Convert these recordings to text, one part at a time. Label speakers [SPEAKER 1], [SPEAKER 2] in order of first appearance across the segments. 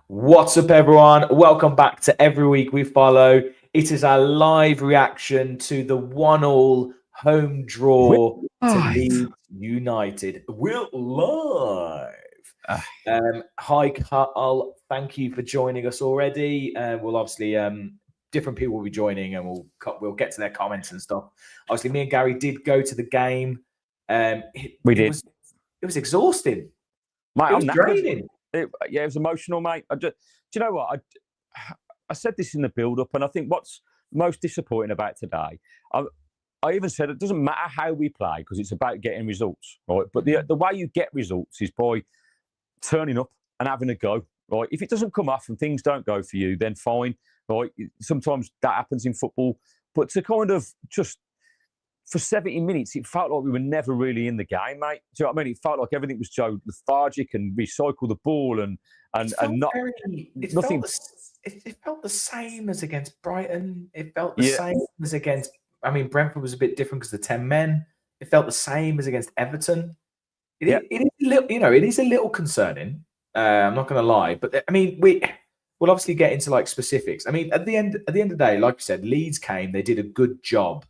[SPEAKER 1] What's up, everyone? Welcome back to Every Week We Follow. It is our live reaction to the 1-1 home draw to Leeds United. We're live. Hi, Carl. Thank you for joining us already. We'll obviously different people will be joining, and we'll get to their comments and stuff. Obviously, me and Gary did go to the game. It was exhausting.
[SPEAKER 2] Mate,
[SPEAKER 1] it was draining.
[SPEAKER 2] It was emotional, mate. Do you know what? I said this in the build-up, and I think what's most disappointing about today, I even said it doesn't matter how we play because it's about getting results, right? But the way you get results is by turning up and having a go, right? If it doesn't come off and things don't go for you, then fine, right? Sometimes that happens in football, but to kind of just for 70 minutes, it felt like we were never really in the game, mate. Do you know what I mean? It felt like everything was so lethargic and recycle the ball and nothing.
[SPEAKER 1] It felt the same as against Brighton. It felt the same as against. I mean, Brentford was a bit different because the 10 men. It felt the same as against Everton. It is a little, it is a little concerning. I'm not going to lie, but I mean, we'll obviously get into like specifics. I mean, at the end of the day, like you said, Leeds came. They did a good job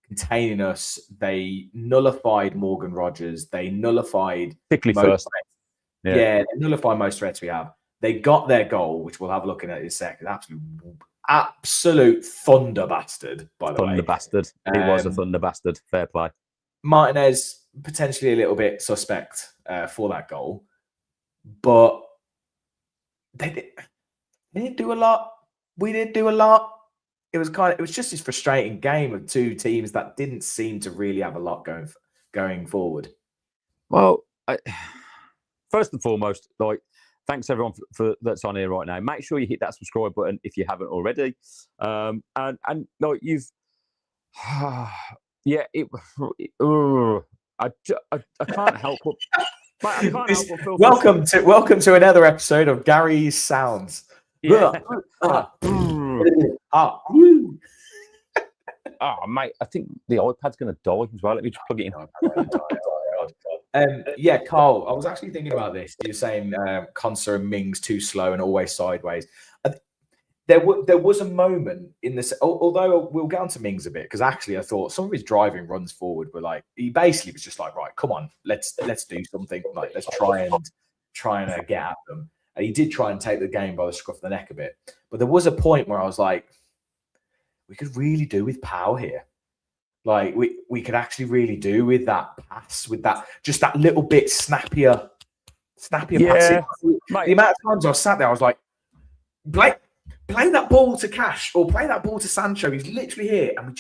[SPEAKER 1] containing us. They nullified Morgan Rogers. They nullified
[SPEAKER 2] particularly first.
[SPEAKER 1] They nullified most threats we have. They got their goal, which we'll have a look at in a second. Absolute thunder bastard, by the way.
[SPEAKER 2] Thunder bastard. It was a thunder bastard. Fair play.
[SPEAKER 1] Martinez potentially a little bit suspect for that goal, but they didn't do a lot. We didn't do a lot. It was just this frustrating game of two teams that didn't seem to really have a lot going forward.
[SPEAKER 2] Well, first and foremost, thanks everyone for that's on here right now. Make sure you hit that subscribe button if you haven't already. And you've I can't help but mate, I can't help but feel
[SPEAKER 1] welcome to another episode of Gary's Sounds.
[SPEAKER 2] Yeah. Mate, I think the iPad's going to die as well. Let me just plug it
[SPEAKER 1] in. Carl, I was actually thinking about this. You're saying Konsa and Mings too slow and always sideways. There was a moment in this, although we'll get on to Mings a bit, because actually I thought some of his driving runs forward were like, he basically was just like, right, come on, let's do something. Like, let's try and get at them. And he did try and take the game by the scruff of the neck a bit. But there was a point where I was like, we could really do with power here. Like, we could actually really do with that pass, with that, just that little bit snappier passing. The amount of times I sat there, I was like, play that ball to Cash or play that ball to Sancho. He's literally here. And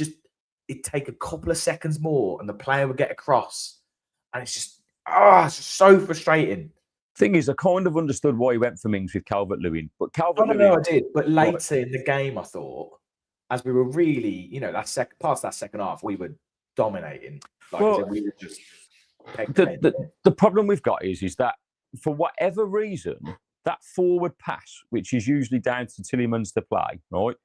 [SPEAKER 1] it'd take a couple of seconds more and the player would get across. And it's just so frustrating.
[SPEAKER 2] Thing is, I kind of understood why he went for Mings with Calvert-Lewin, but
[SPEAKER 1] I did. But later in the game, I thought, as we were really, past that second half, we were dominating. We were just
[SPEAKER 2] the problem we've got is that for whatever reason, that forward pass, which is usually down to Tielemans to play, right?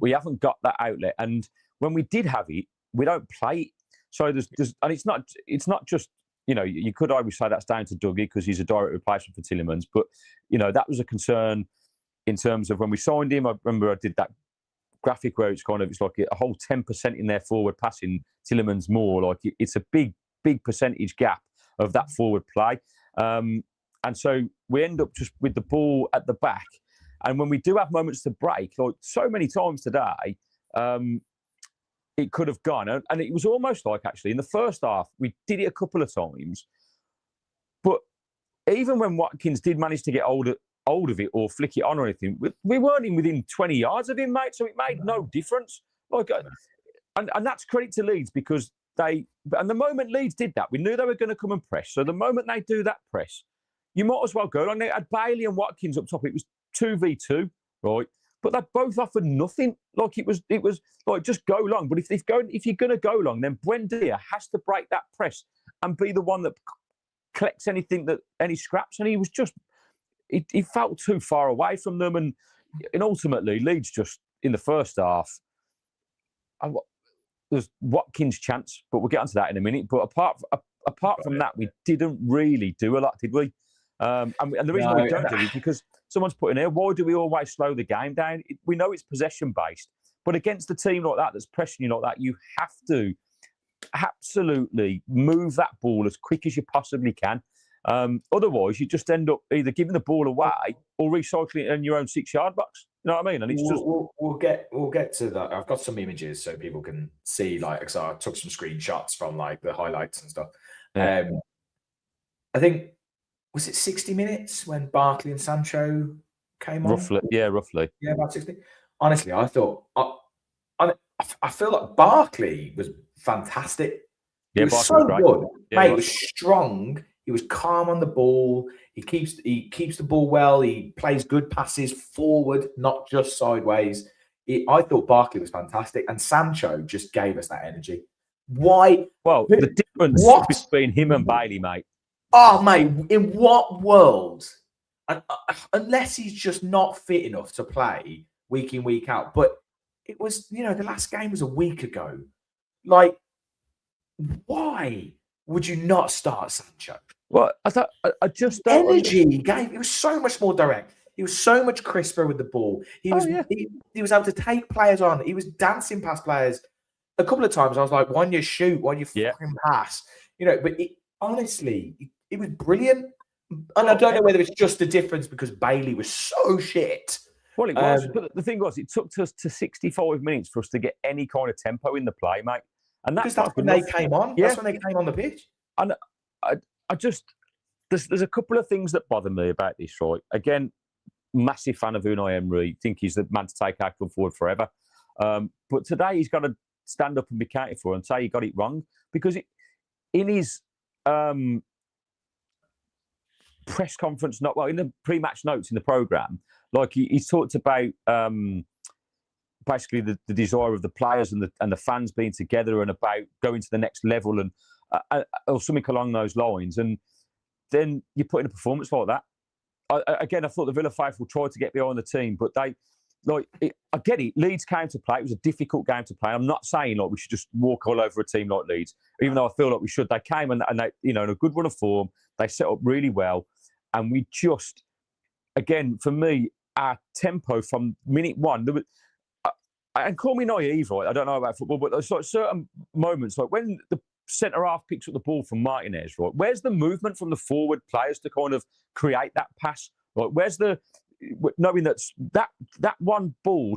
[SPEAKER 2] We haven't got that outlet, and when we did have it, we don't play it. So and it's not just. You could always say that's down to Dougie because he's a direct replacement for Tielemans. But, that was a concern in terms of when we signed him. I remember I did that graphic where it's like a whole 10% in their forward passing, Tielemans more. Like it's a big percentage gap of that forward play. And so we end up just with the ball at the back. And when we do have moments to break, like so many times today, it could have gone. And it was almost like, actually, in the first half, we did it a couple of times. But even when Watkins did manage to get hold of it or flick it on or anything, we weren't in within 20 yards of him, mate. So it made no difference. And that's credit to Leeds because and the moment Leeds did that, we knew they were going to come and press. So the moment they do that press, you might as well go. Like they had Bailey and Watkins up top. It was 2v2, right? But they both offered nothing. Like it was like just go long. But if you're going to go long, then Buendia has to break that press and be the one that collects any scraps. And he was just, he felt too far away from them. And ultimately, Leeds just in the first half, there's Watkins' chance, but we'll get onto that in a minute. But apart from that, we didn't really do a lot, did we? And the reason why we don't do it is because someone's put in here, why do we always slow the game down? We know it's possession-based, but against a team like that that's pressing you like that, you have to absolutely move that ball as quick as you possibly can. Otherwise, you just end up either giving the ball away or recycling it in your own 6-yard box. You know what I mean? And it's just
[SPEAKER 1] we'll get to that. I've got some images so people can see. Like, so I took some screenshots from like the highlights and stuff. Yeah. I think, was it 60 minutes when Barkley and Sancho came on?
[SPEAKER 2] Roughly. Yeah,
[SPEAKER 1] about 60. Honestly, I thought I feel like Barkley was fantastic. He was so good, mate. He was strong. He was calm on the ball. He keeps the ball well. He plays good passes forward, not just sideways. I thought Barkley was fantastic, and Sancho just gave us that energy. Why?
[SPEAKER 2] Well, the difference between him and Bailey, mate.
[SPEAKER 1] Oh, mate, in what world? Unless he's just not fit enough to play week in, week out. But it was, the last game was a week ago. Like, why would you not start Sancho?
[SPEAKER 2] Well, I just
[SPEAKER 1] don't energy he gave. It was so much more direct. He was so much crisper with the ball. He was able to take players on. He was dancing past players. A couple of times I was like, why don't you shoot? Why don't you fucking pass? But honestly, it was brilliant. And I don't know whether it's just the difference because Bailey was so shit.
[SPEAKER 2] Well, it was. But the thing was, it took us to 65 minutes for us to get any kind of tempo in the play, mate. And that's
[SPEAKER 1] when they came on. Yeah. That's when they came on the pitch.
[SPEAKER 2] And I just, there's a couple of things that bother me about this, right? Again, massive fan of Unai Emery. Think he's the man to take our club forward forever. But today he's got to stand up and be counted for and say he got it wrong, because in his press conference, in the pre-match notes in the programme, like he's talked about basically the desire of the players and the fans being together and about going to the next level and or something along those lines. And then you put in a performance like that. I thought the Villa faithful tried to get behind the team, but they, I get it. Leeds came to play. It was a difficult game to play. I'm not saying we should just walk all over a team like Leeds, even though I feel like we should. They came and they, in a good run of form. They set up really well, and we just, again, for me, our tempo from minute one. There was, and call me naive, right? I don't know about football, but there's certain moments, like when the centre half picks up the ball from Martinez, right? Where's the movement from the forward players to kind of create that pass? Right? Where's knowing that one ball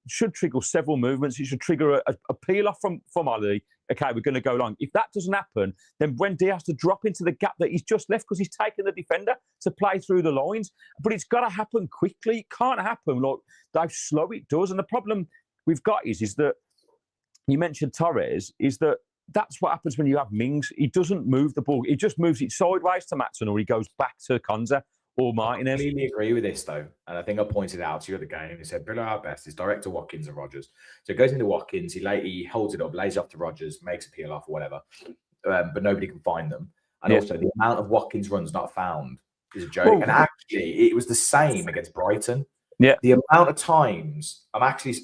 [SPEAKER 2] should trigger several movements. It should trigger a peel off from Ollie. Okay, we're going to go long. If that doesn't happen, then Wendy has to drop into the gap that he's just left because he's taken the defender to play through the lines. But it's got to happen quickly. It can't happen like how slow it does. And the problem we've got is that you mentioned Torres, is that's what happens when you have Mings. He doesn't move the ball. He just moves it sideways to Matson, or he goes back to Konza or Martinez.
[SPEAKER 1] I completely agree with this, though. And I think I pointed out to you at the game, he said, Villa our best is direct to Watkins and Rodgers. So it goes into Watkins, he holds it up, lays it off to Rodgers, makes a peel off or whatever. But nobody can find them. And also the amount of Watkins runs not found is a joke. And actually, it was the same against Brighton.
[SPEAKER 2] Yeah.
[SPEAKER 1] The amount of times I'm actually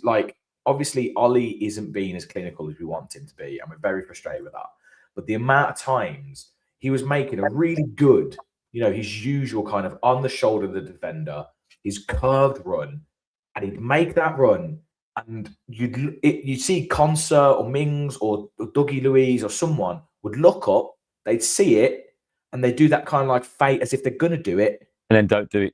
[SPEAKER 1] obviously Ollie isn't being as clinical as we want him to be, and we're very frustrated with that. But the amount of times he was making a really good, his usual kind of on the shoulder of the defender, his curved run, and he'd make that run, and you'd see Konsa or Mings or Dougie Luiz or someone would look up, they'd see it, and they do that kind of like fate as if they're going to do it.
[SPEAKER 2] And then don't do it.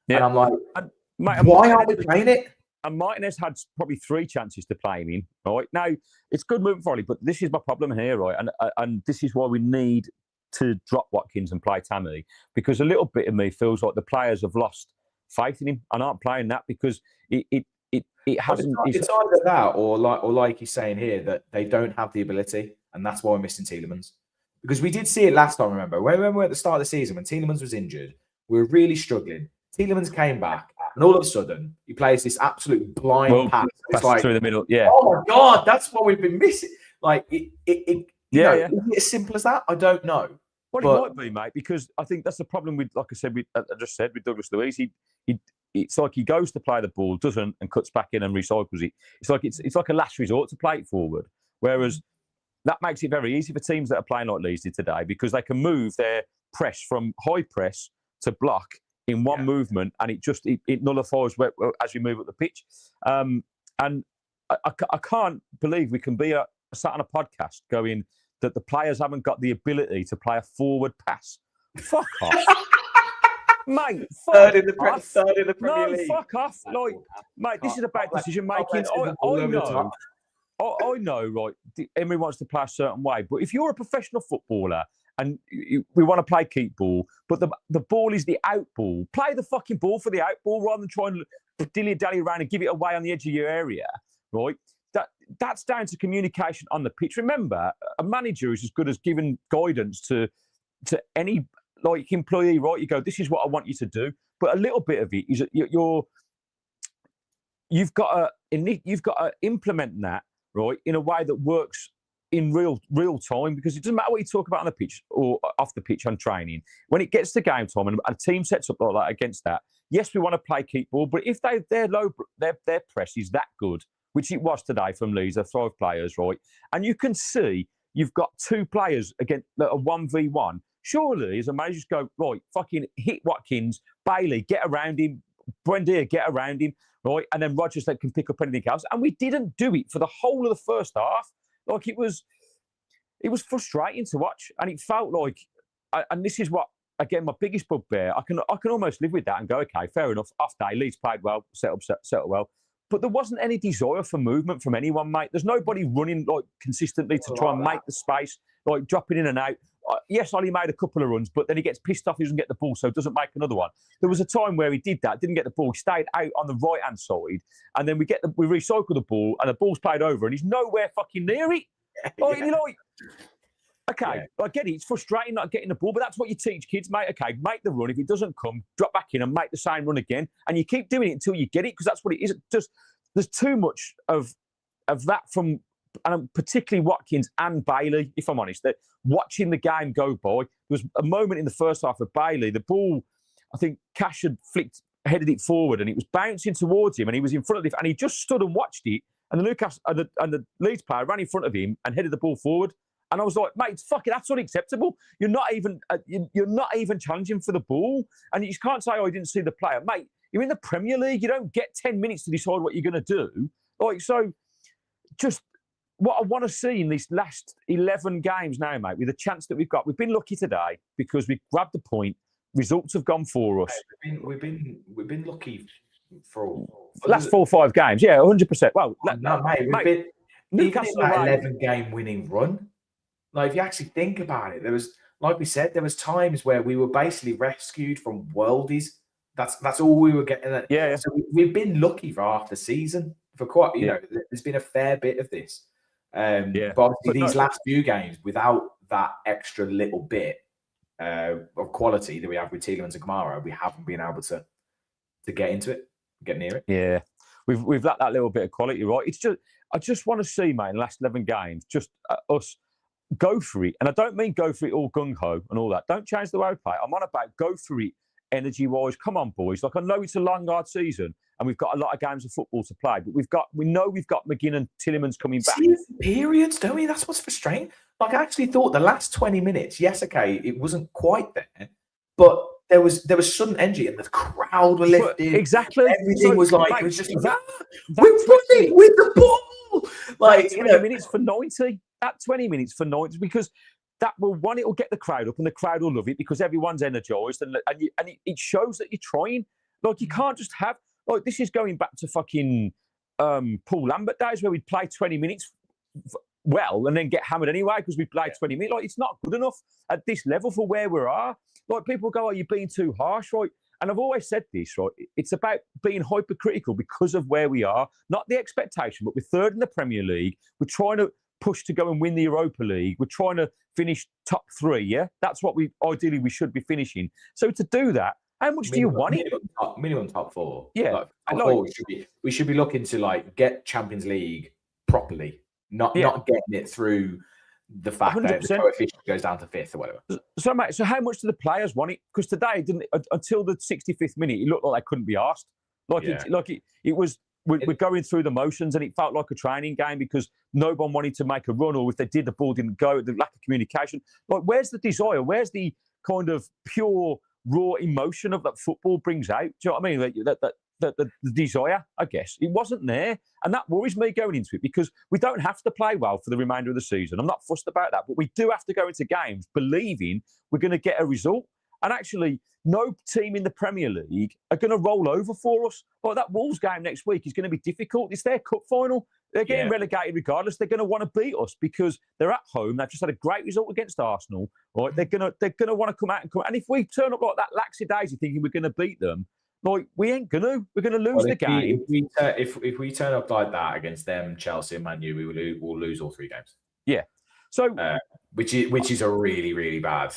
[SPEAKER 1] Yeah. And I'm like, why aren't we playing it?
[SPEAKER 2] And Martinez had probably 3 chances to play him in, right? Now, it's good moving forward, but this is my problem here, right? And this is why we need to drop Watkins and play Tammy, because a little bit of me feels like the players have lost faith in him and aren't playing that because it hasn't.
[SPEAKER 1] It's either that or like he's saying here, that they don't have the ability, and that's why we're missing Tielemans. Because we did see it last time, remember? When we were at the start of the season, when Tielemans was injured, we were really struggling. Tielemans came back, and all of a sudden, he plays this absolute blind pass. It's like,
[SPEAKER 2] through the middle, yeah.
[SPEAKER 1] Oh my God, that's what we've been missing. Like, is it as simple as that? I don't know.
[SPEAKER 2] Well, it might be, mate, because I think that's the problem with, like I said, I just said with Douglas Luiz. It's like he goes to play the ball, doesn't, and cuts back in and recycles it. It's like a last resort to play it forward. Whereas that makes it very easy for teams that are playing like Leeds did today, because they can move their press from high press to block in one movement, and it nullifies as we move up the pitch. And I can't believe we can be sat on a podcast going that the players haven't got the ability to play a forward pass. Fuck off. Mate,
[SPEAKER 1] third in the Premier League.
[SPEAKER 2] No, fuck off. Like, mate, this is about decision making. I know, right? Emery wants to play a certain way, but if you're a professional footballer and we want to play keep ball, but the ball is the out ball, play the fucking ball for the out ball rather than try and dilly-dally around and give it away on the edge of your area, right? That's down to communication on the pitch. Remember, a manager is as good as giving guidance to any employee, right? You go, this is what I want you to do, but a little bit of it is you've got to implement that, right, in a way that works in real time, because it doesn't matter what you talk about on the pitch or off the pitch on training. When it gets to game time and a team sets up like that against that, yes, we want to play keep ball, but if their press is that good, which it was today from Leeds, they're 5 players, right, and you can see you've got 2 players against a 1v1. Surely, as a manager, just go, right, fucking hit Watkins, Bailey, get around him, Buendia, get around him, right? And then Rodgers can pick up anything else. And we didn't do it for the whole of the first half. Like, it was frustrating to watch. And it felt like, and this is what, again, my biggest bugbear, I can almost live with that and go, okay, fair enough, off day, Leeds played well, set up well. But there wasn't any desire for movement from anyone, mate. There's nobody running like consistently to try and make the space, like dropping in and out. Yes, Ollie made a couple of runs, but then he gets pissed off he doesn't get the ball, so doesn't make another one. There was a time where he did that, didn't get the ball, stayed out on the right-hand side, and then we recycle the ball, and the ball's played over, and he's nowhere fucking near it. Okay, I get it. It's frustrating not getting the ball, but that's what you teach kids, mate. Okay, make the run. If it doesn't come, drop back in and make the same run again, and you keep doing it until you get it, because that's what it is. Just there's too much of that from. And particularly Watkins and Bailey, if I'm honest, that watching the game go by, there was a moment in the first half of Bailey, the ball, I think Cash had headed it forward and it was bouncing towards him and he was in front of it and he just stood and watched it and the Leeds player ran in front of him and headed the ball forward. And I was like, mate, that's unacceptable. You're not even challenging for the ball. And you just can't say, I didn't see the player. Mate, you're in the Premier League. You don't get 10 minutes to decide what you're going to do. Just what I want to see in these last 11 games now, mate, with the chance that we've got. We've been lucky today because we grabbed the point. Results have gone for us.
[SPEAKER 1] We've been lucky for
[SPEAKER 2] the last 4 or 5 games. Yeah, 100%. Well,
[SPEAKER 1] mate, even in that 11-game winning run. Like, if you actually think about it, there was, like we said, there was times where we were basically rescued from worldies. That's all we were getting.
[SPEAKER 2] Yeah.
[SPEAKER 1] So we've been lucky for half the season. For quite, there's been a fair bit of this. But obviously these last few games, without that extra little bit of quality that we have with Tielemans and Kamara, we haven't been able to get into it, get near it.
[SPEAKER 2] Yeah, we've lacked that little bit of quality, right? It's just I just want to see, mate, in the last 11 games, just us go for it. And I don't mean go for it all gung-ho and all that. Don't change the way we play. I'm on about go for it energy-wise. Come on, boys. Like, I know it's a long, hard season and we've got a lot of games of football to play, but we know we've got McGinn and Tielemans coming back.
[SPEAKER 1] Periods, don't we? That's what's frustrating. Like, I actually thought the last 20 minutes, yes, okay, it wasn't quite there, but there was sudden energy and the crowd were lifted.
[SPEAKER 2] Exactly.
[SPEAKER 1] Everything was like, it was just like, we're running with the ball. Like,
[SPEAKER 2] 20 minutes for 90. That 20 minutes for 90, because that will, one, it will get the crowd up and the crowd will love it because everyone's energised and it shows that you're trying. Like, you can't just have, like, this is going back to fucking Paul Lambert days where we'd play 20 minutes well and then get hammered anyway because we played 20 minutes. Like, it's not good enough at this level for where we are. Like, people go, oh, you're being too harsh, right? And I've always said this, right? It's about being hypercritical because of where we are, not the expectation, but we're third in the Premier League. We're trying to push to go and win the Europa League. We're trying to finish top 3, yeah? That's what we should be finishing. So to do that, how much do you want it?
[SPEAKER 1] Minimum top 4.
[SPEAKER 2] Yeah.
[SPEAKER 1] Like, top 4, we should be looking to, like, get Champions League properly, not getting it through the fact 100%. That the coefficient goes down to 5th or whatever.
[SPEAKER 2] So, mate, so how much do the players want it? Because today, until the 65th minute, it looked like they couldn't be asked. It was, we're going through the motions and it felt like a training game because no one wanted to make a run, or if they did, the ball didn't go, the lack of communication. Like, where's the desire? Where's the kind of pure, raw emotion of that football brings out. Do you know what I mean? The desire, I guess, it wasn't there. And that worries me going into it, because we don't have to play well for the remainder of the season. I'm not fussed about that, but we do have to go into games believing we're going to get a result. And actually, no team in the Premier League are going to roll over for us. Like that Wolves game next week is going to be difficult. It's their cup final. They're getting relegated regardless. They're going to want to beat us because they're at home. They've just had a great result against Arsenal. Right? They're going to want to come out and come. And if we turn up like that laxy-daisy thinking we're going to beat them, like we ain't going to. We're going to lose the game.
[SPEAKER 1] If we turn up like that against them, Chelsea and Man U, we'll lose all 3 games.
[SPEAKER 2] Yeah. So
[SPEAKER 1] which is a really, really bad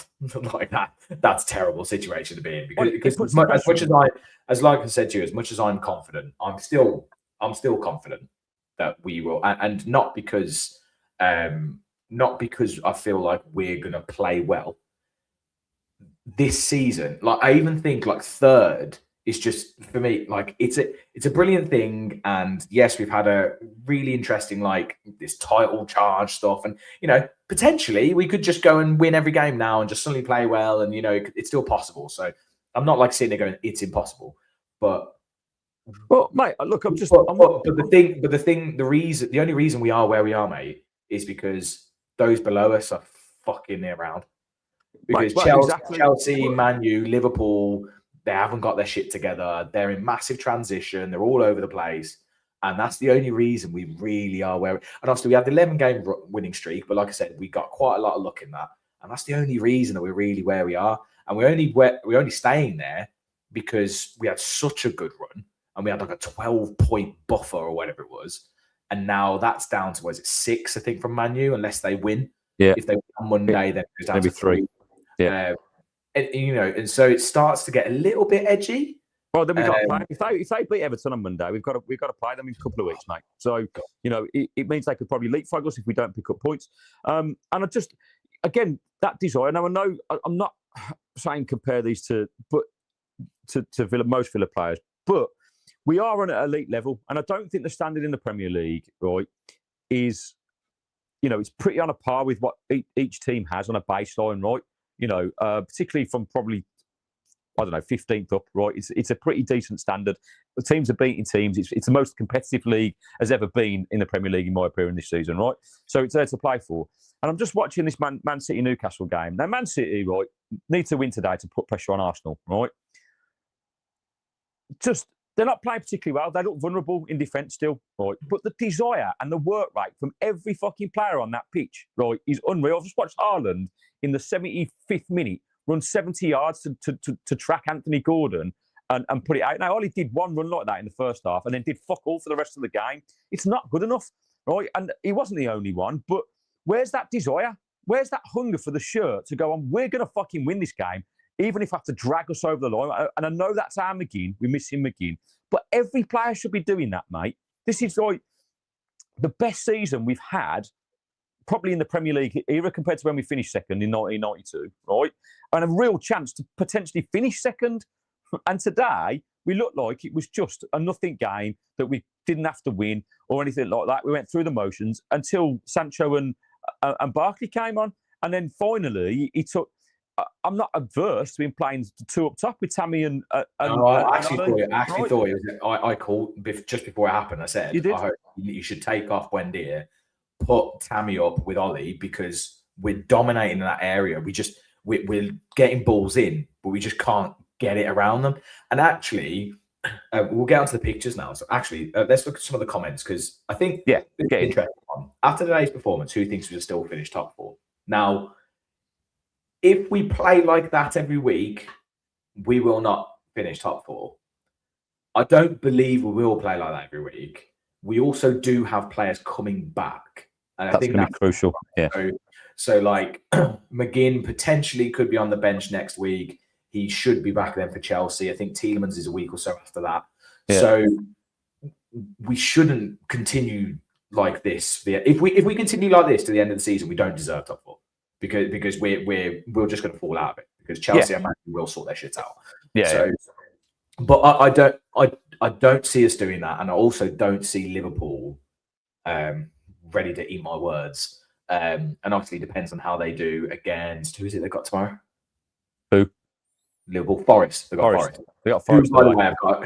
[SPEAKER 1] like that. That's a terrible situation to be in, because as much as like I said to you, as much as I'm confident, I'm still confident that we will, and not because I feel like we're gonna play well this season. Like I even think like third is just, for me, like it's a brilliant thing. And yes, we've had a really interesting, like this title charge stuff, and potentially we could just go and win every game now and just suddenly play well, and it's still possible. So I'm not like sitting there going it's impossible, but
[SPEAKER 2] well, mate, look,
[SPEAKER 1] the only reason we are where we are, mate, is because those below us are fucking around. Because Chelsea, Man U, Liverpool, they haven't got their shit together. They're in massive transition. They're all over the place. And that's the only reason we really are where. And obviously, we had the 11-game winning streak. But like I said, we got quite a lot of luck in that. And that's the only reason that we're really where we are. And we're only staying there because we had such a good run. And we had like a 12-point buffer or whatever it was. And now that's down to, 6, I think, from Man U, unless they win.
[SPEAKER 2] Yeah.
[SPEAKER 1] If they win on Monday, then it goes down
[SPEAKER 2] maybe
[SPEAKER 1] to 3.
[SPEAKER 2] Yeah.
[SPEAKER 1] And so it starts to get a little bit edgy.
[SPEAKER 2] Well, then we've got to play. If they beat Everton on Monday, we've got to play them in a couple of weeks, mate. So it means they could probably leapfrog us if we don't pick up points. And I just, again, that desire. Now I know I'm not saying compare these to Villa, most Villa players, but we are on an elite level, and I don't think the standard in the Premier League, right, is it's pretty on a par with what each team has on a baseline, right? Particularly from probably, I don't know, 15th up, right? It's a pretty decent standard. The teams are beating teams. It's the most competitive league has ever been in the Premier League, in my opinion, this season, right? So it's there to play for. And I'm just watching this Man City-Newcastle game. Now, Man City, right, need to win today to put pressure on Arsenal, right? They're not playing particularly well. They look vulnerable in defence still, right? But the desire and the work rate from every fucking player on that pitch, right, is unreal. I've just watched Haaland in the 75th minute run 70 yards to track Anthony Gordon and put it out. Now, Ollie did one run like that in the first half and then did fuck all for the rest of the game. It's not good enough, right? And he wasn't the only one, but where's that desire? Where's that hunger for the shirt to go on, we're going to fucking win this game, even if I have to drag us over the line? And I know that's our McGinn. We miss him, McGinn. But every player should be doing that, mate. This is like the best season we've had probably in the Premier League era compared to when we finished second in 1992, right? And a real chance to potentially finish second. And today, we looked like it was just a nothing game that we didn't have to win or anything like that. We went through the motions until Sancho and Barkley came on. And then finally, he took... I'm not adverse to him playing 2 up top with Tammy and
[SPEAKER 1] I actually thought it was. I called just before it happened. I said, I hope you should take off Buendia, put Tammy up with Ollie, because we're dominating in that area. We're getting balls in, but we just can't get it around them. And actually, we'll get onto the pictures now. So actually, let's look at some of the comments, because I think
[SPEAKER 2] it's
[SPEAKER 1] an interesting one. After today's performance, who thinks we'll still finish top 4? Now, if we play like that every week, we will not finish top 4. I don't believe we will play like that every week. We also do have players coming back. And I think that's
[SPEAKER 2] crucial. Yeah.
[SPEAKER 1] So like McGinn potentially could be on the bench next week. He should be back then for Chelsea. I think Tielemans is a week or so after that. Yeah. So we shouldn't continue like this. If we continue like this to the end of the season, we don't deserve top 4. Because we're just going to fall out of it, because Chelsea and Man U will sort their shit out.
[SPEAKER 2] Yeah.
[SPEAKER 1] So, but I don't see us doing that, and I also don't see Liverpool ready to eat my words. And obviously, it depends on how they do against, who is it they've got tomorrow?
[SPEAKER 2] Who?
[SPEAKER 1] Liverpool, Forest. They got Forest.
[SPEAKER 2] They got Forest.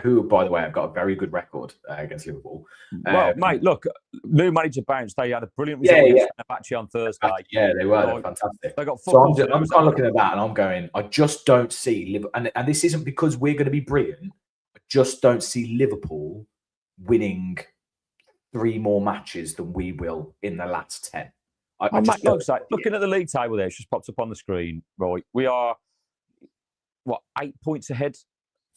[SPEAKER 1] Who, by the way, have got a very good record against Liverpool.
[SPEAKER 2] Well, mate, look, new manager bounced. They had a brilliant result against Fenerbahce on Thursday.
[SPEAKER 1] Yeah, they were. They're fantastic.
[SPEAKER 2] They got
[SPEAKER 1] so I'm kind of looking at that, and I'm going, I just don't see Liverpool, and this isn't because we're going to be brilliant. I just don't see Liverpool winning 3 more matches than we will in the last 10.
[SPEAKER 2] Looking at the league table there, it's just popped up on the screen. Right, we are 8 points ahead.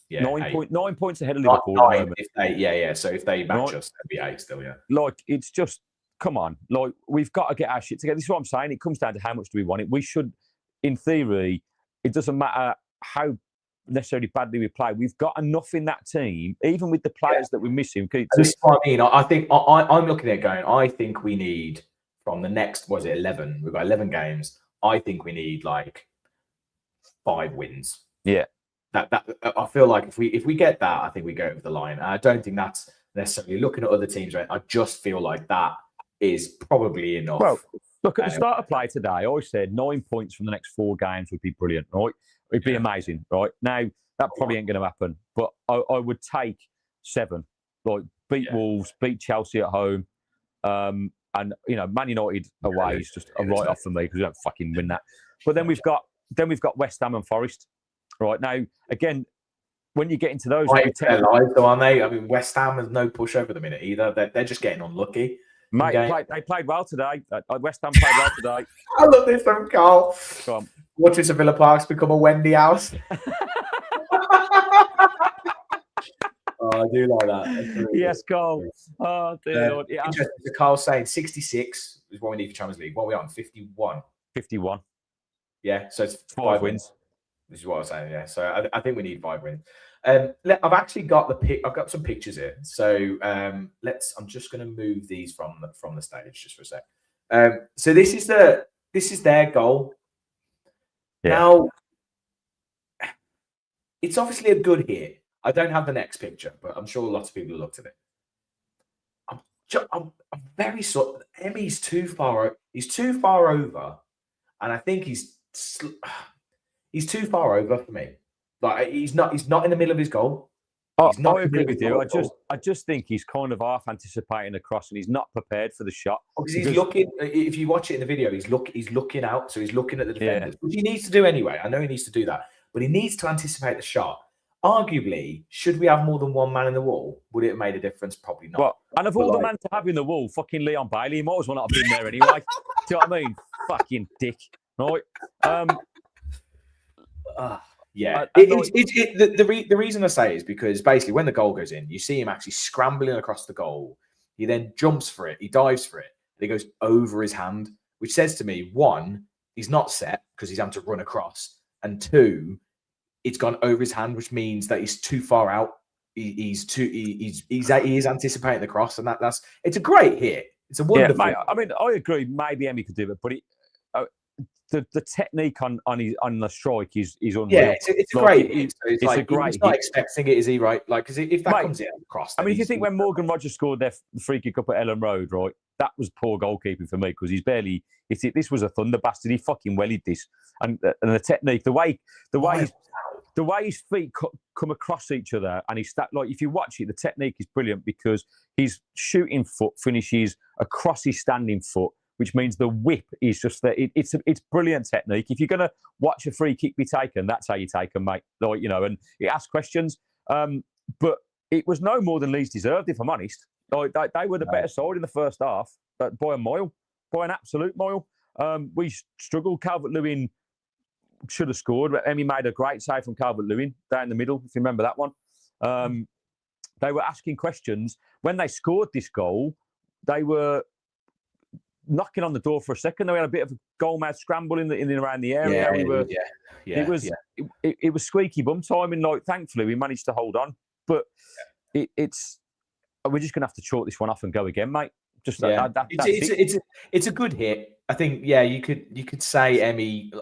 [SPEAKER 2] Yeah, 9 points ahead of Liverpool.
[SPEAKER 1] So if they match us, they'd be 8 still. Yeah,
[SPEAKER 2] like it's just come on. Like we've got to get our shit together. This is what I'm saying. It comes down to how much do we want it. We should, in theory, it doesn't matter how necessarily badly we play. We've got enough in that team, even with the players that we're missing.
[SPEAKER 1] This is what I mean. I think I'm looking at it going, I think we need from the next, 11? We've got 11 games. I think we need like 5 wins.
[SPEAKER 2] Yeah.
[SPEAKER 1] That I feel like if we get that, I think we go over the line. I don't think that's necessarily looking at other teams, right? I just feel like that is probably enough.
[SPEAKER 2] Well, look at the start of play today. I always said 9 points from the next 4 games would be brilliant, right? It'd be amazing, right? Now that probably ain't going to happen, but I would take 7. Like beat Wolves, beat Chelsea at home, and Man United away is just a write off for me because we don't fucking win that. But then we've got West Ham and Forest. Right now, again, when you get into those,
[SPEAKER 1] they're live though, aren't they? I mean, West Ham has no push over the minute either. They're just getting unlucky.
[SPEAKER 2] Mate, they played well today. West Ham played well today.
[SPEAKER 1] I love this from Carl. Watching St Villa Park's become a Wendy house. I do like that.
[SPEAKER 2] Yes, Carl. Oh, dear Lord.
[SPEAKER 1] Interesting. So Carl's saying 66 is what we need for Champions League. What are we on? 51.
[SPEAKER 2] 51.
[SPEAKER 1] Yeah, so it's
[SPEAKER 2] 5 wins.
[SPEAKER 1] This is what I was saying. Yeah, so I think we need 5 wins. I've actually got I've got some pictures here. So I'm just going to move these from the stage just for a sec. So this is their goal. Yeah. Now, it's obviously a good hit. I don't have the next picture, but I'm sure lots of people have looked at it. I'm very sort. Emmy's too far. He's too far over, and I think he's too far over for me. Like he's not in the middle of his goal.
[SPEAKER 2] I agree with you. I just think he's kind of half anticipating a cross, and he's not prepared for the shot.
[SPEAKER 1] Because he's looking. If you watch it in the video, he's looking out, so he's looking at the defenders, which he needs to do anyway. I know he needs to do that, but he needs to anticipate the shot. Arguably, should we have more than one man in the wall? Would it have made a difference? Probably not.
[SPEAKER 2] Well, and of all the men to have in the wall, fucking Leon Bailey, he might as well not have been there anyway. Do you know what I mean? Fucking dick, right?
[SPEAKER 1] Yeah. The reason I say it is because basically when the goal goes in, you see him actually scrambling across the goal. He then jumps for it. He dives for it. And he goes over his hand, which says to me, 1, he's not set because he's having to run across, and 2, it's gone over his hand, which means that he's too far out. He is anticipating the cross, and it's a great hit. It's a wonderful.
[SPEAKER 2] Yeah, mate, I mean, I agree. Maybe Emmy could do it, but the technique on the strike is unreal.
[SPEAKER 1] Yeah, it's a great hit. It's a great. He's not expecting it, is he? Right? Like, because if that comes in across,
[SPEAKER 2] I mean, if you think when Morgan Rogers scored their free kick up at Ellen Road, right? That was poor goalkeeping for me because he's barely. This was a thunder bastard. He fucking wellied this, and the technique, the way his feet come across each other, and he's like, if you watch it, the technique is brilliant because his shooting foot finishes across his standing foot, which means the whip is just that. It's brilliant technique. If you're gonna watch a free kick be taken, that's how you take them, mate. Like, and it asks questions, but it was no more than Leeds deserved, if I'm honest. Like, they were the better side in the first half, but by a mile, by an absolute mile. We struggled. Calvert-Lewin should have scored, but Emmy made a great save from Calvert-Lewin down the middle, if you remember that one. They were asking questions. When they scored this goal, they were knocking on the door for a second. They had a bit of a goal-mouth scramble in and around the area. It was squeaky bum time, and like, thankfully we managed to hold on. But we're just going to have to chalk this one off and go again, mate. Just
[SPEAKER 1] it's a good hit. I think. Yeah, you could say Emmy.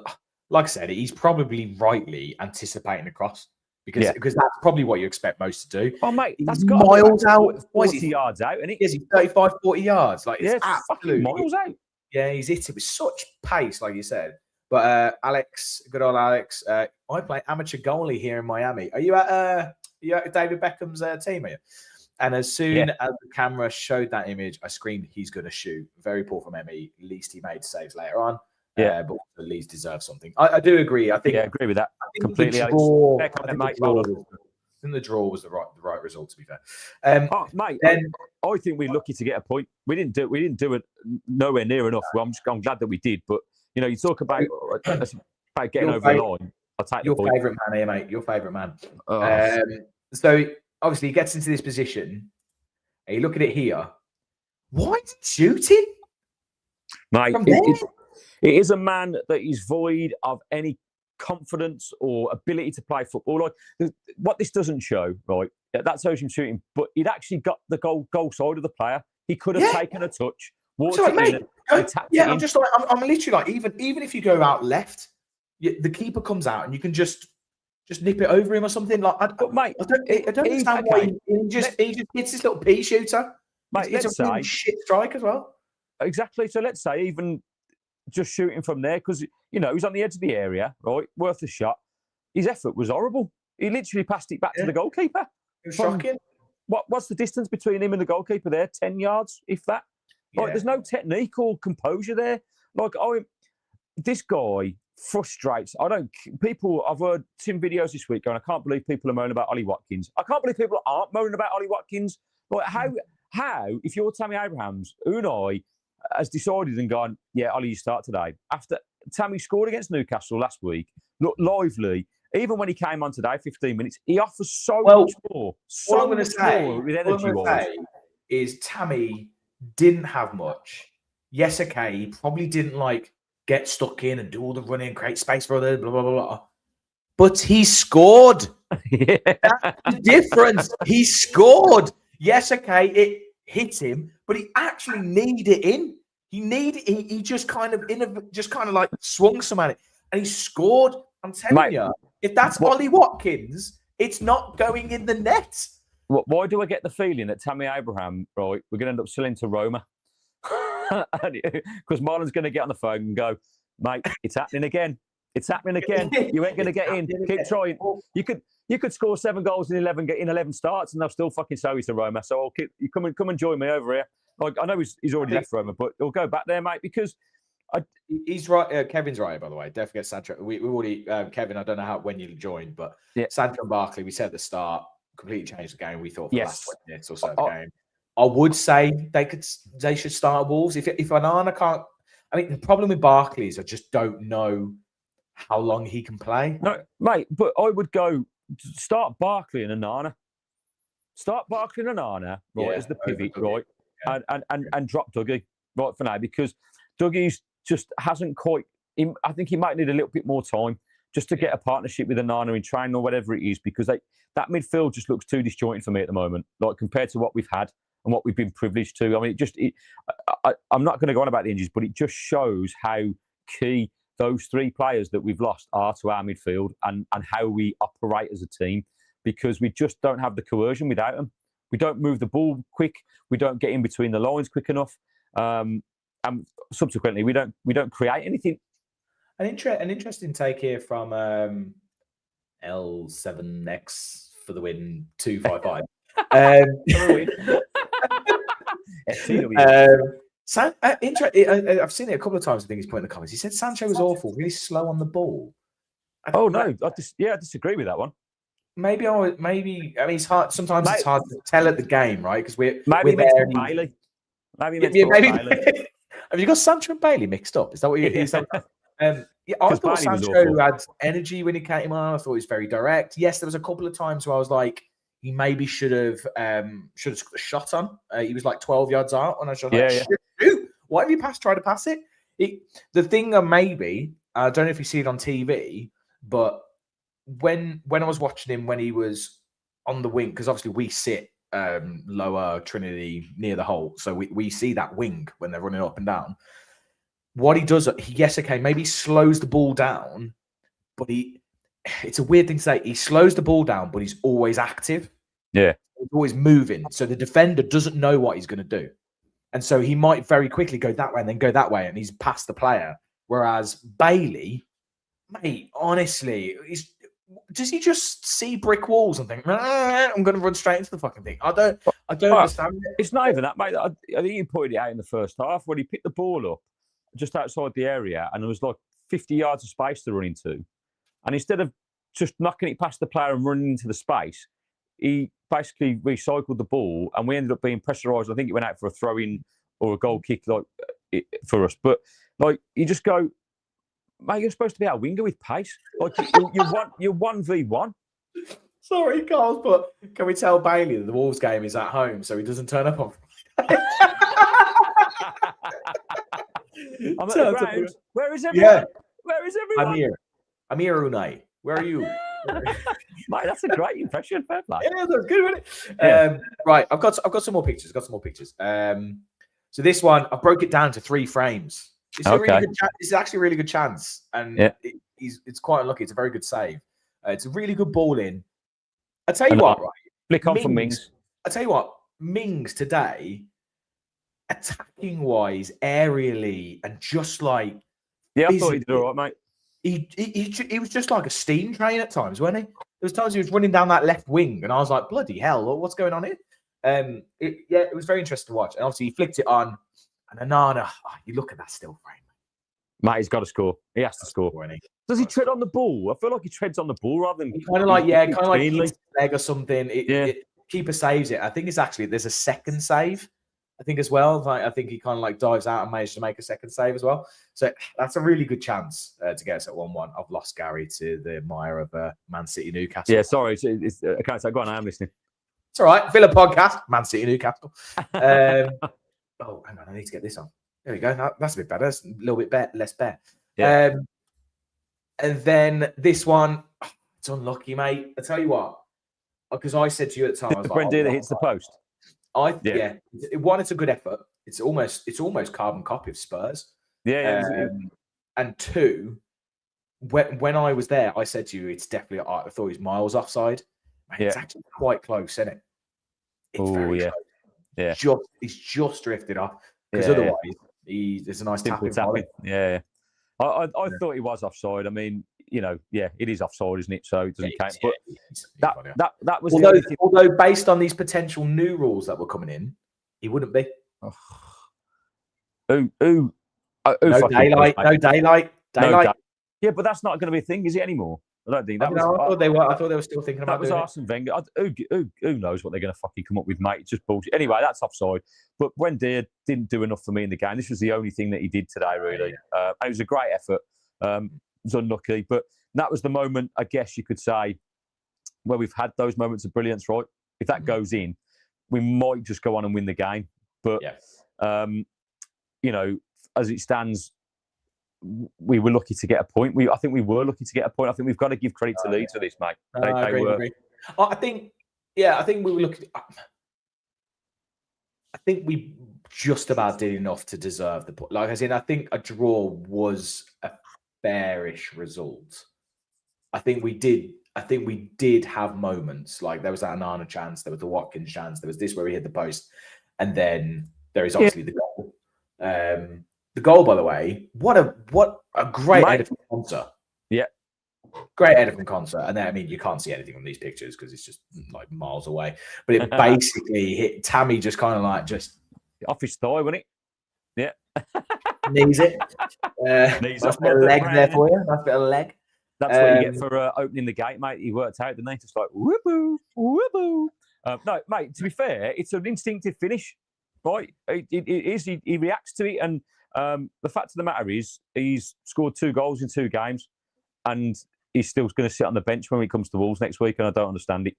[SPEAKER 1] Like I said, he's probably rightly anticipating the cross because that's probably what you expect most to do.
[SPEAKER 2] Oh, mate,
[SPEAKER 1] that's got miles out,
[SPEAKER 2] 40 yards out, and
[SPEAKER 1] he's 35, 40 yards. Like, it's
[SPEAKER 2] fucking miles out.
[SPEAKER 1] Yeah, he's hit it with such pace, like you said. But Alex, good old Alex, I play amateur goalie here in Miami. Are you at David Beckham's team here? And as soon as the camera showed that image, I screamed, "He's going to shoot." Very poor from Emmy. At least he made saves later on. But the Leeds deserve something. I do agree. I agree
[SPEAKER 2] with that.
[SPEAKER 1] I think
[SPEAKER 2] completely.
[SPEAKER 1] The draw, I think the draw was the right result. To be fair,
[SPEAKER 2] mate. I think we're lucky to get a point. We didn't do it nowhere near enough. Well, I'm glad that we did. But you talk about getting over the line. I'll take
[SPEAKER 1] your favourite man here, mate. Your favourite man. So obviously he gets into this position. And you look at it here. Why is he shooting?
[SPEAKER 2] Mate, it is a man that is void of any confidence or ability to play football. Like what this doesn't show, right? That shows him shooting, but he'd actually got the goal side of the player. He could have taken a touch, walked it in, and tapped it in.
[SPEAKER 1] I'm just like I'm literally like even if you go out left, the keeper comes out and you can just nip it over him or something. Like, I don't understand why he just hits this little pea shooter.
[SPEAKER 2] Mate,
[SPEAKER 1] it's a really shit strike as well.
[SPEAKER 2] Exactly. So let's say even just shooting from there, because he's on the edge of the area, right? Worth a shot. His effort was horrible. He literally passed it back to the goalkeeper.
[SPEAKER 1] It was shocking.
[SPEAKER 2] What's the distance between him and the goalkeeper there? 10 yards, if that. Like, there's no technique or composure there. Like, this guy frustrates. I've heard some videos this week going, I can't believe people are moaning about Ollie Watkins. I can't believe people aren't moaning about Ollie Watkins. Like, how, if you're Tammy Abrahams, Unai has decided and gone, yeah, Ollie, you start today. After Tammy scored against Newcastle last week, looked lively. Even when he came on today, 15 minutes, he offers so much more.
[SPEAKER 1] What I'm going to say is Tammy didn't have much. Yes, okay, he probably didn't get stuck in and do all the running, create space for others, blah, blah, blah, blah. But he scored. That's the difference. He scored. Yes, okay, it hit him, but he actually kneed it in. He just kind of swung some at it, and he scored. I'm telling you, if that's Ollie Watkins, it's not going in the net.
[SPEAKER 2] Why do I get the feeling that Tammy Abraham, right, we're going to end up selling to Roma? Because Marlon's going to get on the phone and go, mate, it's happening again. It's happening again. You ain't going to get in. Keep trying. You could score 7 goals in 11 starts, and they'll still fucking sell you to Roma. So you come and join me over here. Like, I know he's already left Roma, but he'll go back there, mate, because
[SPEAKER 1] he's right. Kevin's right, by the way. Don't forget Sancho. We already Kevin. I don't know when you joined, but Sancho and Barkley. We said at the start completely changed the game. We thought for the last 20 minutes or so of the game. I would say they should start Wolves. If Onana can't, I mean, the problem with Barkley is I just don't know how long he can play.
[SPEAKER 2] No, mate, but I would go start Barkley and Onana. Start Barkley and Onana, right, as the pivot, right, and drop Dougie right for now, because Dougie's just hasn't quite. I think he might need a little bit more time just to get a partnership with Onana in training or whatever it is, because that midfield just looks too disjointed for me at the moment, like compared to what we've had and what we've been privileged to. I mean, I'm not going to go on about the injuries, but it just shows how key those 3 players that we've lost are to our midfield and how we operate as a team, because we just don't have the coercion without them. We don't move the ball quick. We don't get in between the lines quick enough. And subsequently, we don't create anything.
[SPEAKER 1] An interesting take here from L7X for the win 255. I've seen it a couple of times. I think he's put in the comments. He said Sancho was awful, really slow on the ball.
[SPEAKER 2] I disagree with that one.
[SPEAKER 1] Maybe I mean, it's hard. Sometimes it's hard to tell at the game, right? Because we're
[SPEAKER 2] there. Bailey. Bailey.
[SPEAKER 1] Have you got Sancho and Bailey mixed up? Is that what you're saying? I thought Sancho had energy when he came on. I thought he was very direct. Yes, there was a couple of times where I was like, he maybe should have shot on. He was like 12 yards out, and I was like, shoot! Why have you tried to pass it? The thing maybe, I don't know if you see it on TV, but when I was watching him when he was on the wing, because obviously we sit lower Trinity near the hole, so we see that wing when they're running up and down. What he does, maybe he slows the ball down, but it's a weird thing to say. He slows the ball down, but he's always active.
[SPEAKER 2] Yeah.
[SPEAKER 1] He's always moving. So the defender doesn't know what he's going to do. And so he might very quickly go that way and then go that way, and he's past the player. Whereas Bailey, mate, honestly, does he just see brick walls and think, I'm going to run straight into the fucking thing? I don't understand it.
[SPEAKER 2] It's not even that, mate. I think you pointed it out in the first half when he picked the ball up just outside the area and there was like 50 yards of space to run into. And instead of just knocking it past the player and running into the space, he basically recycled the ball and we ended up being pressurised. I think it went out for a throw-in or a goal kick for us. But, like, you just go, mate, you're supposed to be our winger with pace. Like, you're 1v1.
[SPEAKER 1] Sorry, Carl, but can we tell Bailey that the Wolves game is at home so he doesn't turn up on Friday?
[SPEAKER 2] I'm at the ground. Where is everyone?
[SPEAKER 1] Yeah.
[SPEAKER 2] Where is everyone?
[SPEAKER 1] I'm here, Unai. Where are you?
[SPEAKER 2] Mate, that's a great impression. Fair play.
[SPEAKER 1] Yeah, that's good, wasn't it? Yeah. Right, I've got some more pictures. So this one, I broke it down to 3 frames. It's a really good This is actually a really good chance, and it's quite unlucky. It's a very good save. It's a really good ball in. I tell you what, right?
[SPEAKER 2] Flick on for Mings.
[SPEAKER 1] I tell you what, Mings today, attacking wise, aerially, and just like
[SPEAKER 2] I thought he did all right, mate.
[SPEAKER 1] He was just like a steam train at times, wasn't he? There was times he was running down that left wing, and I was like, bloody hell, what's going on here? It was very interesting to watch. And obviously, he flicked it on, and Onana, you look at that still frame.
[SPEAKER 2] Mate, he's got to score. He has to score. Does he tread on the ball? I feel like he treads on the ball rather than
[SPEAKER 1] kind of like his leg or something. Keeper saves it. I think there's a second save. I think as well. Like, I think he kind of like dives out and manages to make a second save as well. So that's a really good chance to get us at 1-1. I've lost Gary to the mire of Man City Newcastle.
[SPEAKER 2] Yeah, sorry. I can't say. Go on, I am listening.
[SPEAKER 1] It's all right. Villa podcast, Man City Newcastle. Oh, hang on. I need to get this on. There we go. That's a bit better. That's a little bit less bare. Yeah. And then this one, it's unlucky, mate. I tell you what, because I said to you at the time, I was like,
[SPEAKER 2] that hits the post.
[SPEAKER 1] It's a good effort. It's almost carbon copy of Spurs. And 2, when I was there, I said to you, it's definitely. I thought he was miles offside. Mate, it's actually quite close, isn't it? It's very close.
[SPEAKER 2] Yeah.
[SPEAKER 1] He's just drifted off because otherwise, there's a nice tapping.
[SPEAKER 2] Yeah. I thought he was offside. I mean, it is offside, isn't it? So it doesn't count. But that was
[SPEAKER 1] although based on these potential new rules that were coming in, he wouldn't be.
[SPEAKER 2] No
[SPEAKER 1] daylight.
[SPEAKER 2] Yeah, but that's not going to be a thing, is it anymore? I don't think that was.
[SPEAKER 1] I thought they were. I thought they were still thinking about
[SPEAKER 2] that. Was Arsene Wenger. Who knows what they're going to fucking come up with, mate? It's just bullshit. Anyway, that's offside. But Wendy didn't do enough for me in the game. This was the only thing that he did today, really. It was a great effort. It was unlucky, but that was the moment, I guess you could say, where we've had those moments of brilliance, right? If that goes in, we might just go on and win the game. But as it stands, we were lucky to get a point. I think we were lucky to get a point. I think we've got to give credit to Leeds for this, mate.
[SPEAKER 1] I agree. I think we were lucky. I think we just about did enough to deserve the point. Like, as in, I think a draw was a fairish result. I think we did have moments. Like, there was that Onana chance, there was the Watkins chance, there was this where he hit the post, and then there is obviously the goal. The goal, by the way, what a great header from Konsa.
[SPEAKER 2] Yeah.
[SPEAKER 1] Great header from Konsa. And then, I mean, you can't see anything on these pictures because it's just like miles away. But it basically hit Tammy just kind of like just
[SPEAKER 2] off his thigh, wasn't it? Yeah.
[SPEAKER 1] Knees it. Nice bit of leg there for you. Nice bit of leg.
[SPEAKER 2] That's what you get for opening the gate, mate. He worked out, didn't he? Just like, whoop-oo, whoop-oo. No, mate, to be fair, it's an instinctive finish, right? It is. He reacts to it. And the fact of the matter is, he's scored 2 goals in 2 games, and he's still going to sit on the bench when it comes to Wolves next week, and I don't understand it.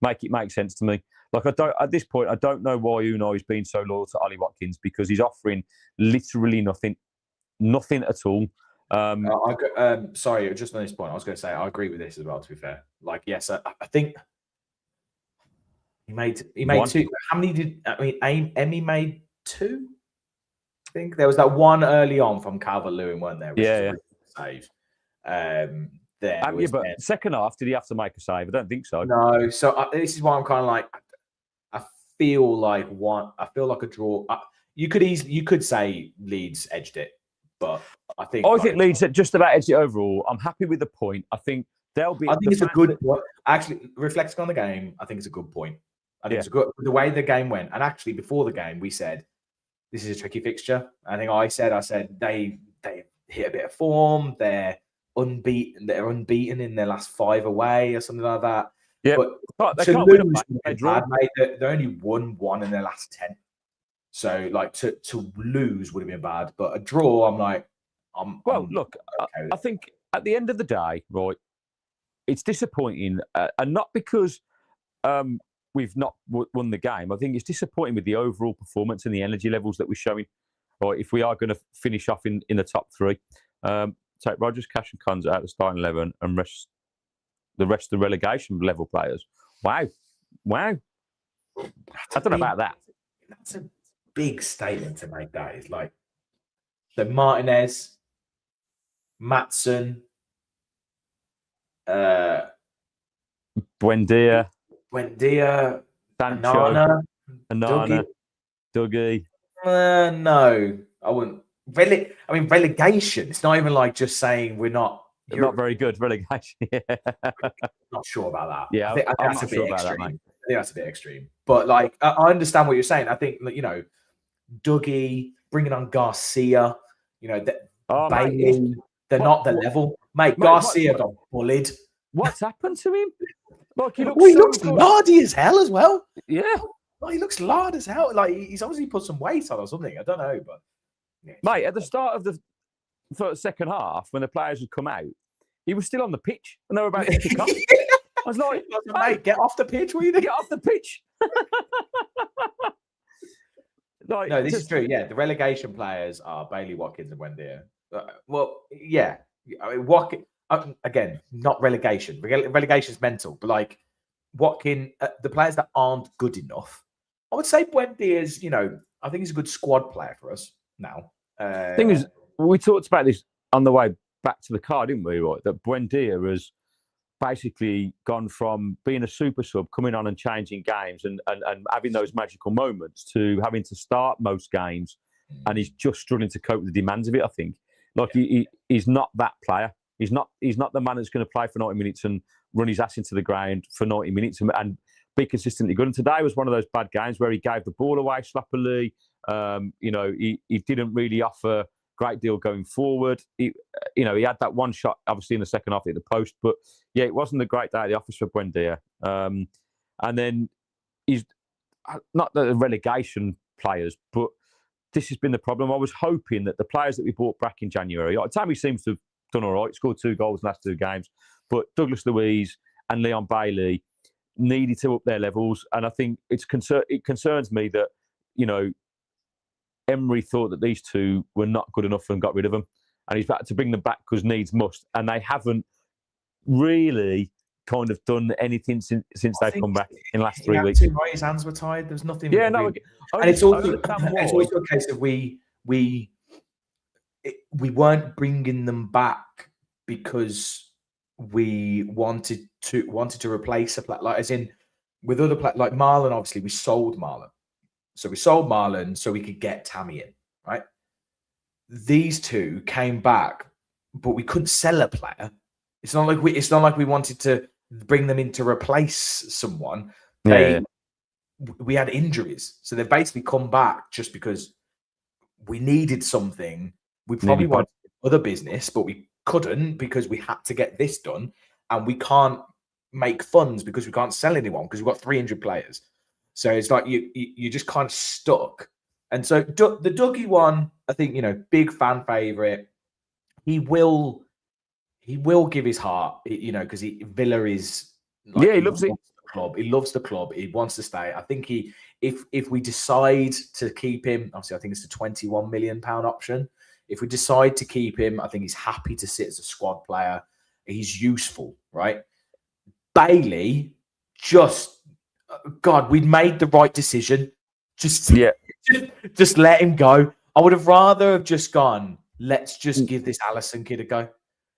[SPEAKER 2] Make it make sense to me. Like, at this point, I don't know why Unai is being so loyal to Ollie Watkins, because he's offering literally nothing at all.
[SPEAKER 1] Sorry, just on this point, I was going to say I agree with this as well. To be fair, like, yes, I think he made 2. How many did Emmy made 2? I think there was that one early on from Calvert-Lewin, weren't there? Which was a save.
[SPEAKER 2] But second half, did he have to make a save? I don't think so.
[SPEAKER 1] No. So this is why I'm kind of like, I feel like a draw. You could say Leeds edged it, but I think
[SPEAKER 2] Leeds just about edged it overall. I'm happy with the point. I think they'll be.
[SPEAKER 1] I think it's a good. Actually, reflecting on the game, I think it's a good point. I think it's a good the way the game went. And actually, before the game, we said this is a tricky fixture. I think I said they hit a bit of form. They're unbeaten. They're unbeaten in their last 5 away or something like that.
[SPEAKER 2] Yeah,
[SPEAKER 1] but to lose, they only won 1 in their last 10. So like to lose would have been bad. But a draw, I'm like,
[SPEAKER 2] look, okay. I think at the end of the day, right, it's disappointing, and not because we've not won the game. I think it's disappointing with the overall performance and the energy levels that we're showing. Or if we are going to finish off in the top 3, take Rodgers, Cash and Cons out of the starting 11 and the rest of the relegation level players. Wow. I don't know about that.
[SPEAKER 1] That's a big statement to make. That is like, so Martinez, Maatsen,
[SPEAKER 2] Buendia,
[SPEAKER 1] Sancho,
[SPEAKER 2] Anana, Dougie.
[SPEAKER 1] No, I wouldn't. Relegation. It's not even like just saying we're not
[SPEAKER 2] very good. Relegation. Yeah.
[SPEAKER 1] Not sure about that.
[SPEAKER 2] Yeah,
[SPEAKER 1] I think
[SPEAKER 2] that's a bit extreme.
[SPEAKER 1] I think that's a bit extreme. But like, I understand what you're saying. I think Dougie, bringing on Garcia, Bailey, they're not the level. Mate, Garcia got bullied.
[SPEAKER 2] What's happened to him? Like, he
[SPEAKER 1] looks lardy as hell as well.
[SPEAKER 2] Yeah.
[SPEAKER 1] Well, he looks lard as hell. Like, he's obviously put some weight on or something. I don't know, but
[SPEAKER 2] mate, at the start of the second half, when the players had come out, he was still on the pitch and they were about to kick off. I was like,
[SPEAKER 1] mate, get off the pitch, will you?
[SPEAKER 2] Get off the pitch.
[SPEAKER 1] Like, no, this is true. Yeah, the relegation players are Bailey, Watkins, and Buendia. Well, yeah. I mean, Watkins, again, not relegation. Relegation's mental, but like Watkins, the players that aren't good enough, I would say Buendia is, I think he's a good squad player for us now.
[SPEAKER 2] Thing is, we talked about this on the way back to the car, didn't we? Right, that Buendia has basically gone from being a super sub, coming on and changing games and having those magical moments, to having to start most games, and he's just struggling to cope with the demands of it. I think, like he's not that player. He's not the man that's going to play for 90 minutes and run his ass into the ground for 90 minutes and be consistently good. And today was one of those bad games where he gave the ball away sloppily. He didn't really offer a great deal going forward. He had that one shot, obviously, in the second half at the post. But, yeah, it wasn't a great day at the office for Buendia. And then he's not the relegation players, but this has been the problem. I was hoping that the players that we bought back in January, Tammy seems to have done all right, scored 2 goals in the last 2 games, but Douglas Luiz and Leon Bailey needed to up their levels. And I think it concerns me that, Emery thought that these 2 were not good enough and got rid of them. And he's had to bring them back because needs must. And they haven't really kind of done anything since they've come back in the last 3 weeks.
[SPEAKER 1] Right, his hands were tied. There's nothing.
[SPEAKER 2] Yeah, no.
[SPEAKER 1] And it's also a case of we weren't bringing them back because we wanted to replace a player. Like, as in with other players, like Marlon. Obviously, we sold Marlon. So we sold Marlon so we could get Tammy in, right? These 2 came back, but we couldn't sell a player. It's not like we wanted to bring them in to replace someone. We had injuries, so they've basically come back just because we needed something. We probably wanted other business, but we couldn't because we had to get this done, and we can't make funds because we can't sell anyone because we've got 300 players. So it's like you just kind of stuck. And so the Dougie one, I think, big fan favorite. He will give his heart, because Villa is. Like,
[SPEAKER 2] he loves it.
[SPEAKER 1] Club. He loves the club. He wants to stay. I think if we decide to keep him, obviously I think it's a £21 million option. If we decide to keep him, I think he's happy to sit as a squad player. He's useful, right? Bailey, God, we'd made the right decision. Just let him go. I would have rather have just gone, let's just give this Allison kid a go.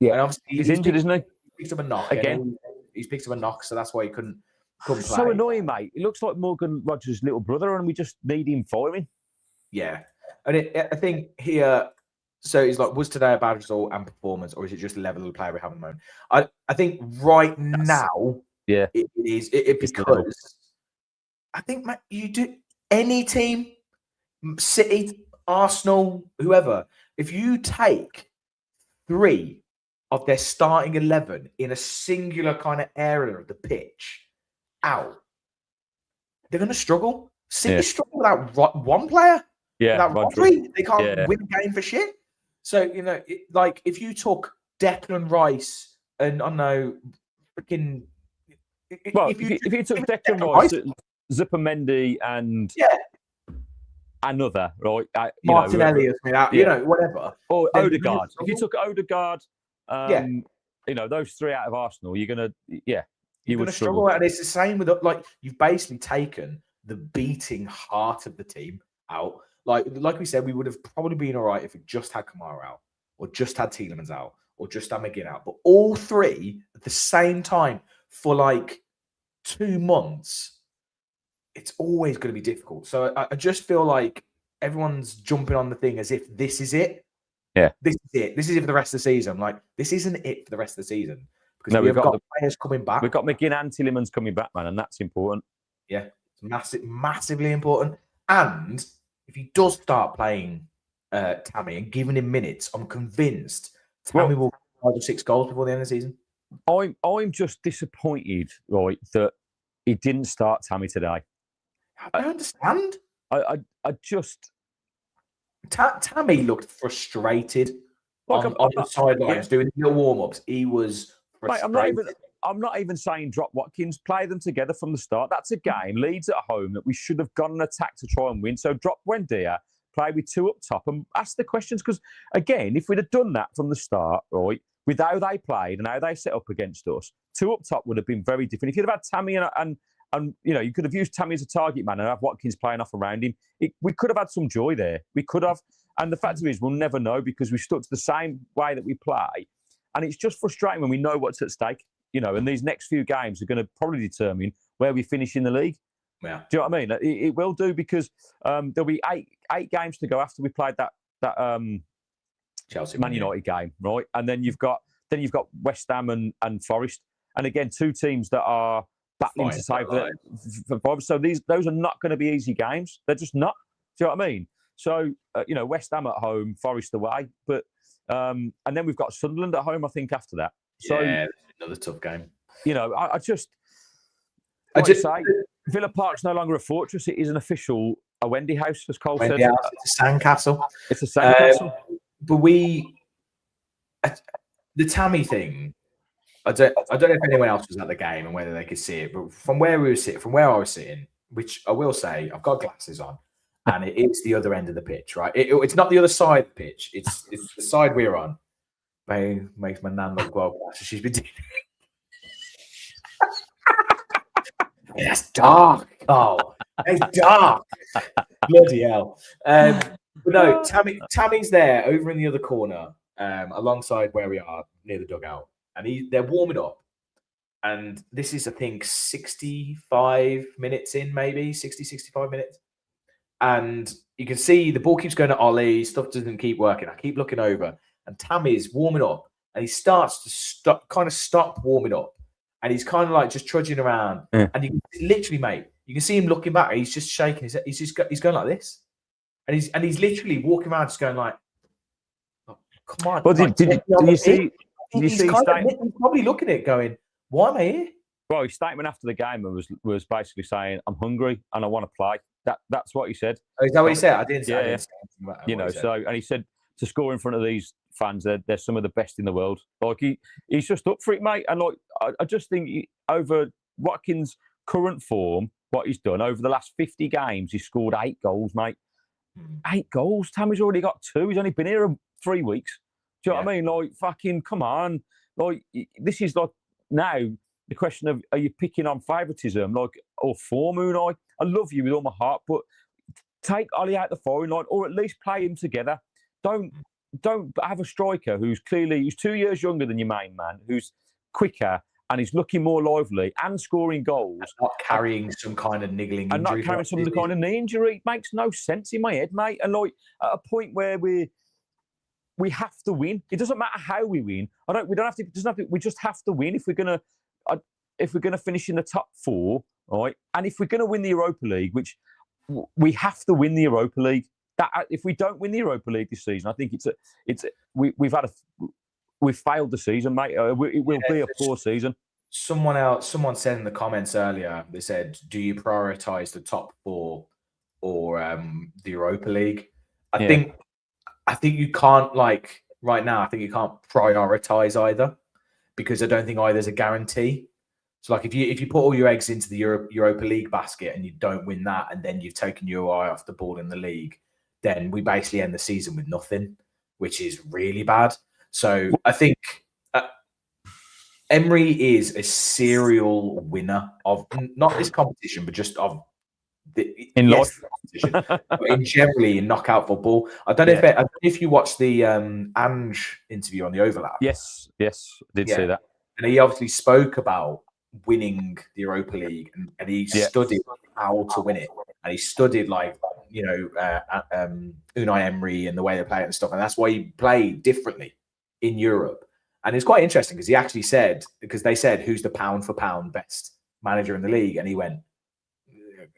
[SPEAKER 2] Yeah, and obviously he's injured, isn't he?
[SPEAKER 1] Picked up a knock again. He's picked up a knock, so that's why he couldn't play.
[SPEAKER 2] So annoying, mate. It looks like Morgan Rogers' little brother, and we just need him for him.
[SPEAKER 1] Yeah, and I think here So it's like, was today a bad result and performance, or is it just the level of the player we have at the moment? I think right now,
[SPEAKER 2] yeah,
[SPEAKER 1] it is because I think, Matt, you do any team, City, Arsenal, whoever, if you take 3 of their starting 11 in a singular kind of area of the pitch out, they're going to struggle. City struggle without one player.
[SPEAKER 2] Yeah,
[SPEAKER 1] without Rodri, they can't win a game for shit. So, you know, like if you took Declan Rice and I don't know, freaking.
[SPEAKER 2] Well, if you took Declan Rice, Zupermendi, and another, right?
[SPEAKER 1] Martinelli, you know, whatever.
[SPEAKER 2] Or Odegaard. If you took Odegaard, you know, those 3 out of Arsenal, you're gonna, you would struggle.
[SPEAKER 1] And it's the same with, like, you've basically taken the beating heart of the team out. Like we said, we would have probably been all right if we just had Kamara out, or just had Tielemans out, or just had McGinn out. But all 3 at the same time for like 2 months, it's always going to be difficult. So I just feel like everyone's jumping on the thing as if this is it.
[SPEAKER 2] Yeah.
[SPEAKER 1] This is it. This is it for the rest of the season. Like, this isn't it for the rest of the season. Because we've got players coming back.
[SPEAKER 2] We've got McGinn and Tielemans coming back, man, and that's important.
[SPEAKER 1] Yeah, it's massively important. And if he does start playing Tammy and giving him minutes, I'm convinced Tammy will get 5 or 6 goals before the end of the season.
[SPEAKER 2] I'm just disappointed, right, that he didn't start Tammy today.
[SPEAKER 1] I don't understand.
[SPEAKER 2] I just...
[SPEAKER 1] Tammy looked frustrated on the sidelines doing little warm-ups. He was frustrated.
[SPEAKER 2] Mate, I'm not even saying drop Watkins. Play them together from the start. That's a game, Leeds at home, that we should have gone an attack to try and win. So drop Buendia, play with 2 up top and ask the questions. Because, again, if we'd have done that from the start, right, with how they played and how they set up against us, 2 up top would have been very different. If you'd have had Tammy and you know, you could have used Tammy as a target man and have Watkins playing off around him. We could have had some joy there. We could have. And the fact is, we'll never know because we stuck to the same way that we play. And it's just frustrating when we know what's at stake, you know, and these next few games are going to probably determine where we finish in the league.
[SPEAKER 1] Yeah.
[SPEAKER 2] Do you know what I mean? It will do because there'll be eight games to go after we played that
[SPEAKER 1] Chelsea
[SPEAKER 2] Man United game, right? And then you've got West Ham and Forest. And again, 2 teams that are battling to save for Bob. So those are not going to be easy games. They're just not. Do you know what I mean? So, you know, West Ham at home, Forest away. But and then we've got Sunderland at home, I think, after that. So,
[SPEAKER 1] another tough game.
[SPEAKER 2] You know, I just say, Villa Park's no longer a fortress. It is an official a Wendy house, as Cole said.
[SPEAKER 1] House, it's a sandcastle.
[SPEAKER 2] It's a sandcastle.
[SPEAKER 1] But the Tammy thing, I don't know if anyone else was at the game and whether they could see it, but from where I was sitting, which I will say, I've got glasses on, and it is the other end of the pitch, right? It's not the other side of the pitch. It's the side we're on. Makes my nan look well. She's been doing. That's dark. Oh, it's dark. Bloody hell. But no, Tammy's there over in the other corner, alongside where we are near the dugout, and they're warming up. And this is, I think, 65 minutes in, maybe 60, 65 minutes. And you can see the ball keeps going to Ollie. Stuff doesn't keep working. I keep looking over, and Tammy's warming up, and he starts to stop warming up, and he's kind of like just trudging around.
[SPEAKER 2] Yeah.
[SPEAKER 1] And you can literally, mate, you can see him looking back. He's just shaking his head. He's going like this, and he's literally walking around, just going like, oh, "Come on!"
[SPEAKER 2] Well, did you see?
[SPEAKER 1] He's probably looking at it, going, "Why am I here?"
[SPEAKER 2] Well, his statement after the game was basically saying, "I'm hungry and I want to play." That's what he said.
[SPEAKER 1] Oh, is that what he said? I didn't say.
[SPEAKER 2] Yeah,
[SPEAKER 1] I didn't say anything about
[SPEAKER 2] you know. So, and he said to score in front of these fans, they're some of the best in the world. Like he's just up for it, mate. And like I just think over Watkins' current form, what he's done over the last 50 games, he's scored 8 goals, mate. 8 goals. Tammy's already got 2. He's only been here 3 weeks. Do you know what I mean? Like, fucking, come on. Like, this is like now the question of, are you picking on favouritism, like, or form, Unai? I love you with all my heart, but take Ollie out the firing line, or at least play him together. Don't have a striker who's 2 years younger than your main man, who's quicker and he's looking more lively and scoring goals.
[SPEAKER 1] And not carrying some kind of niggling injury.
[SPEAKER 2] And not carrying some kind of knee injury. It makes no sense in my head, mate. And like at a point where we're we have to win. It doesn't matter how we win. We don't have to. It doesn't have to. We just have to win if we're gonna finish in the top 4, right? And if we're gonna win the Europa League, which we have to win the Europa League. That if we don't win the Europa League this season, I think we've failed the season, mate. It will be a poor season.
[SPEAKER 1] Someone said in the comments earlier, they said, "Do you prioritize the top 4 or the Europa League?" I think you can't, like, right now. I think you can't prioritize either, because I don't think either's a guarantee. So, like, if you put all your eggs into the Europa League basket and you don't win that, and then you've taken your eye off the ball in the league, then we basically end the season with nothing, which is really bad. So I think Emery is a serial winner of not this competition, but just of
[SPEAKER 2] life,
[SPEAKER 1] competition, but generally in knockout football. I don't know if you watched the Ange interview on the Overlap.
[SPEAKER 2] Yes, did see that,
[SPEAKER 1] and he obviously spoke about winning the Europa League, and he studied how to win it, and he studied, like, Unai Emery and the way they play it and stuff, and that's why he played differently in Europe. And it's quite interesting because he actually said, because they said, who's the pound for pound best manager in the league, and he went,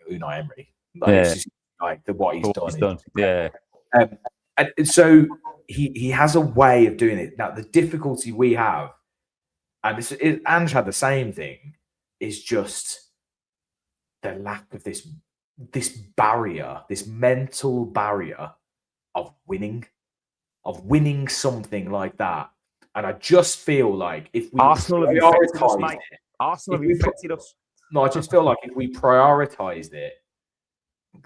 [SPEAKER 1] Unai Emery. It's just, like, what he's done.
[SPEAKER 2] Yeah.
[SPEAKER 1] And so he has a way of doing it. Now the difficulty we have, and Ange had the same thing, is just the lack of this barrier, this mental barrier of winning something like that. And I just feel like if we
[SPEAKER 2] Arsenal have infected us, mate. Arsenal have infected us.
[SPEAKER 1] No, I just feel like if we prioritized it,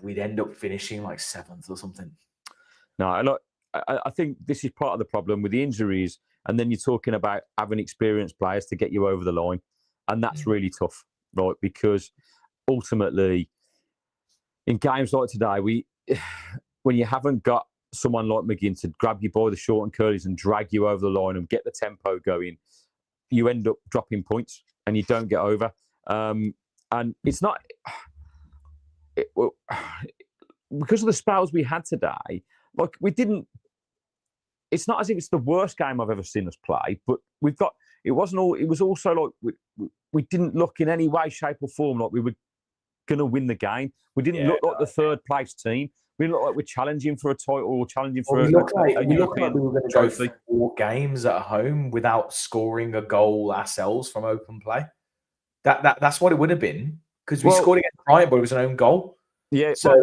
[SPEAKER 1] we'd end up finishing like 7th or something.
[SPEAKER 2] No, look, I think this is part of the problem with the injuries, and then you're talking about having experienced players to get you over the line, and that's really tough, right? Because ultimately, in games like today, when you haven't got someone like McGinn to grab you by the short and curlies and drag you over the line and get the tempo going, you end up dropping points and you don't get over. And it's not because of the spells we had today. Like, we didn't. It's not as if it's the worst game I've ever seen us play, but we've got. It wasn't all. It was also like we didn't look in any way, shape, or form like we were going to win the game. We didn't look like the third place team. We look like we're challenging for a title or challenging for
[SPEAKER 1] we look like we were
[SPEAKER 2] European
[SPEAKER 1] going to go 4 games at home without scoring a goal ourselves from open play. That's what it would have been, because we scored against Brighton, but it was an own goal.
[SPEAKER 2] Yeah.
[SPEAKER 1] So,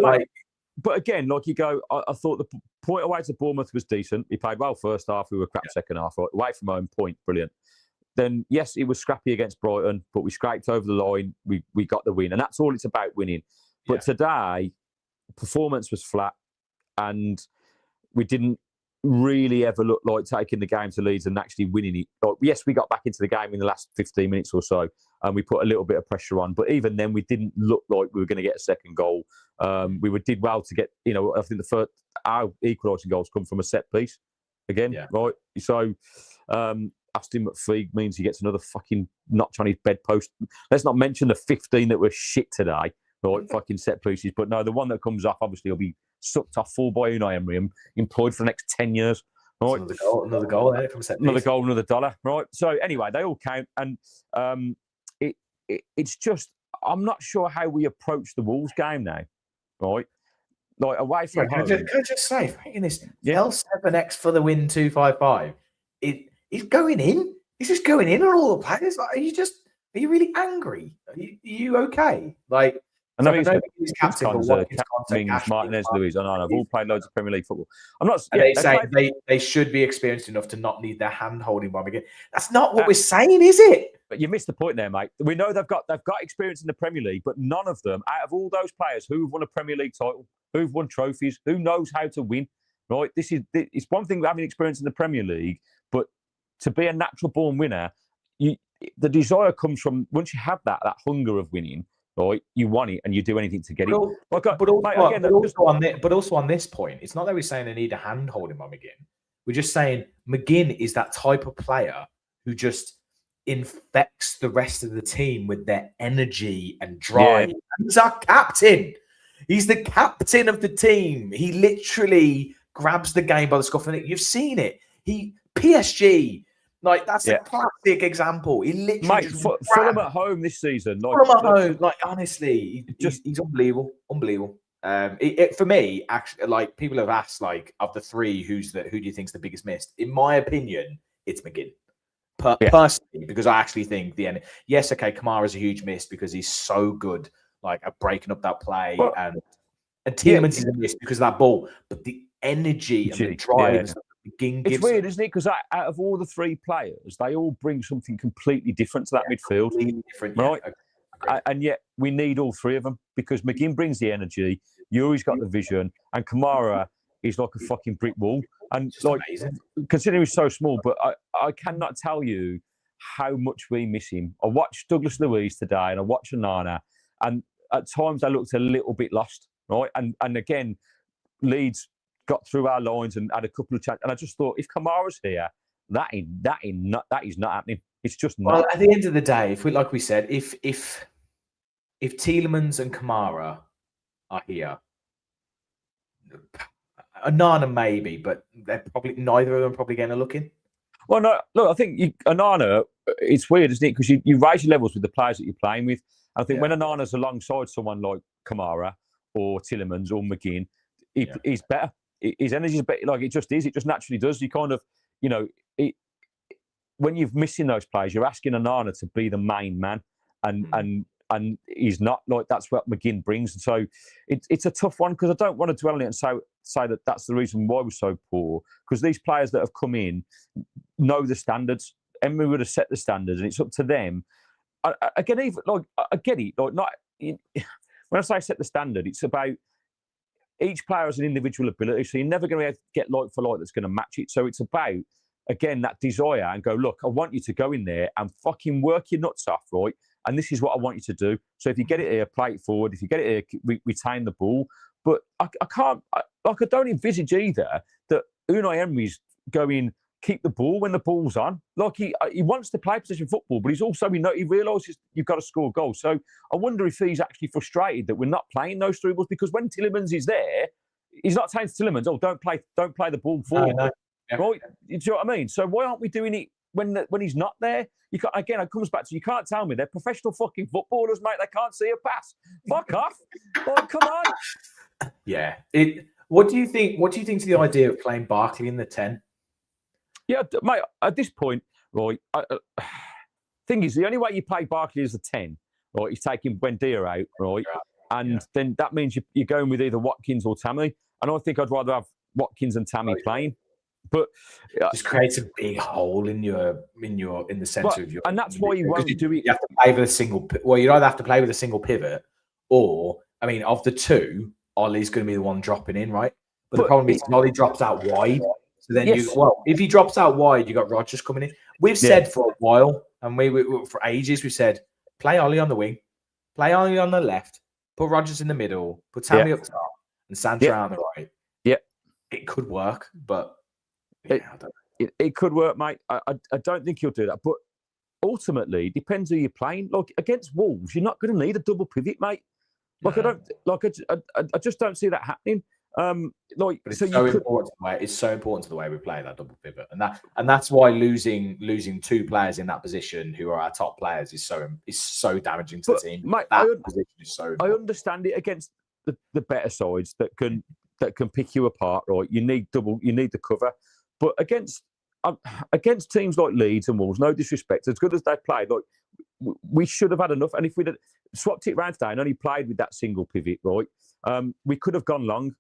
[SPEAKER 2] but again, like you go, I thought the point away to Bournemouth was decent. We played well first half. We were crap second half. Right? Away from home, point, brilliant. Then, yes, it was scrappy against Brighton, but we scraped over the line. We got the win, and that's all it's about, winning. But today, performance was flat, and we didn't really ever look like taking the game to Leeds and actually winning it. Like, yes, we got back into the game in the last 15 minutes or so, and we put a little bit of pressure on. But even then, we didn't look like we were going to get a second goal. We did well to get, I think our equalising goals come from a set piece again, right? So Aston McPhee means he gets another fucking notch on his bedpost. Let's not mention the 15 that were shit today, right? Fucking set pieces. But no, the one that comes off, obviously, will be sucked off full by Unai Emery and employed for the next 10 years. Right?
[SPEAKER 1] Another goal from set piece.
[SPEAKER 2] Another goal, another dollar, right? So anyway, they all count. And it's just, I'm not sure how we approach the Wolves game now, right? Like, away from home.
[SPEAKER 1] Can I just say, in this L7X for the win 255, it's going in. It's just going in on all the players. Like, are you really angry? Are you okay? Like,
[SPEAKER 2] I know he's
[SPEAKER 1] captain, but
[SPEAKER 2] Watkins, Martinez, Lewis. I know I've all played loads of Premier League football. I'm not.
[SPEAKER 1] They should be experienced enough to not need their hand holding by McGinn. That's not what we're saying, is it?
[SPEAKER 2] But you missed the point there, mate. We know they've got experience in the Premier League, but none of them, out of all those players who've won a Premier League title, who've won trophies, who knows how to win, right? It's one thing having experience in the Premier League, but to be a natural born winner, the desire comes from, once you have that hunger of winning, right? You want it and you do anything to get it.
[SPEAKER 1] But also on this point, it's not that we're saying they need a hand holding by McGinn. We're just saying McGinn is that type of player who just infects the rest of the team with their energy and drive. He's our captain. He's the captain of the team. He literally grabs the game by the scruff of the neck. You've seen it. PSG, like that's a classic example. He literally
[SPEAKER 2] Fulham at home this season.
[SPEAKER 1] Fulham at home, like honestly, he's unbelievable, unbelievable. For me, actually, like people have asked, like of the three, who do you think's the biggest missed? In my opinion, it's McGinn. Personally, because I actually think yes, okay, Kamara's a huge miss because he's so good, like at breaking up that play, and Tielemans is a miss because of that ball, but the energy and the drive.
[SPEAKER 2] It's weird, isn't it? Because out of all the three players, they all bring something completely different to that midfield,
[SPEAKER 1] completely different,
[SPEAKER 2] right? And yet we need all three of them because McGinn brings the energy, Yuri's got the vision, and Kamara is like a fucking brick wall. And like, considering he's so small, but I cannot tell you how much we miss him. I watched Douglas Luiz today, and I watched Onana, and at times they looked a little bit lost, right? And again, Leeds got through our lines and had a couple of chances, and I just thought, if Kamara's here, that is not happening. It's just not.
[SPEAKER 1] Well, at the end of the day, like we said, if Tielemans and Kamara are here, Onana maybe, but they're probably neither of them probably getting a look in.
[SPEAKER 2] Well, no, look, I think Onana, it's weird, isn't it? Because you raise your levels with the players that you're playing with. I think when Onana's alongside someone like Kamara or Tielemans or McGinn, he's better. His energy is better. Like it just is. It just naturally does. You kind of, when you're missing those players, you're asking Onana to be the main man, and he's not. Like that's what McGinn brings. And so it's a tough one because I don't want to dwell on it and say that that's the reason why we're so poor. Because these players that have come in know the standards. Emery would have set the standards, and it's up to them. I get it. Like not when I say set the standard, it's about each player has an individual ability, so you're never going to get like for like that's going to match it. So it's about, again, that desire and go, look, I want you to go in there and fucking work your nuts off, right? And this is what I want you to do. So if you get it here, play it forward. If you get it here, retain the ball. But I don't envisage either that Unai Emery's going, keep the ball when the ball's on. Like he wants to play position football, but he's also, he realises you've got to score goals. So I wonder if he's actually frustrated that we're not playing those through balls, because when Tielemans is there, he's not saying to Tielemans, "Oh, don't play the ball forward." No. Yeah. Right? Do you know what I mean? So why aren't we doing it when he's not there? You can't, again, it comes back to, you can't tell me they're professional fucking footballers, mate. They can't see a pass. Fuck off! Like, come on.
[SPEAKER 1] Yeah. What do you think? What do you think to the idea of playing Barkley in the 10?
[SPEAKER 2] Yeah, mate, at this point, right, thing is, the only way you play Barkley is the 10, right, is taking Buendia out, right? And then that means you're going with either Watkins or Tammy. And I think I'd rather have Watkins and Tammy playing. But
[SPEAKER 1] just creates a big hole in the centre of your.
[SPEAKER 2] And that's why you won't do it.
[SPEAKER 1] You have to play with a single. Well, you either have to play with a single pivot, or of the two, Ollie's going to be the one dropping in, right? But the problem is Ollie drops out wide. So then if he drops out wide, you got Rodgers coming in. We've said for a while, and we for ages, we said play Ollie on the wing, play Ollie on the left, put Rodgers in the middle, put Tammy up top, and Sancho on the right.
[SPEAKER 2] Yeah,
[SPEAKER 1] it could work, but
[SPEAKER 2] it could work, mate. I don't think he'll do that, but ultimately, it depends who you're playing. Like against Wolves, you're not going to need a double pivot, mate. Like I just don't see that happening.
[SPEAKER 1] But it's so important to the way we play that double pivot, and that's why losing two players in that position who are our top players is so damaging to the team.
[SPEAKER 2] Mate,
[SPEAKER 1] position is so important.
[SPEAKER 2] I understand it against the better sides that can pick you apart, right? You need the cover, but against teams like Leeds and Wolves, no disrespect, as good as they played, like we should have had enough. And if we'd swapped it round today and only played with that single pivot, right, we could have gone long.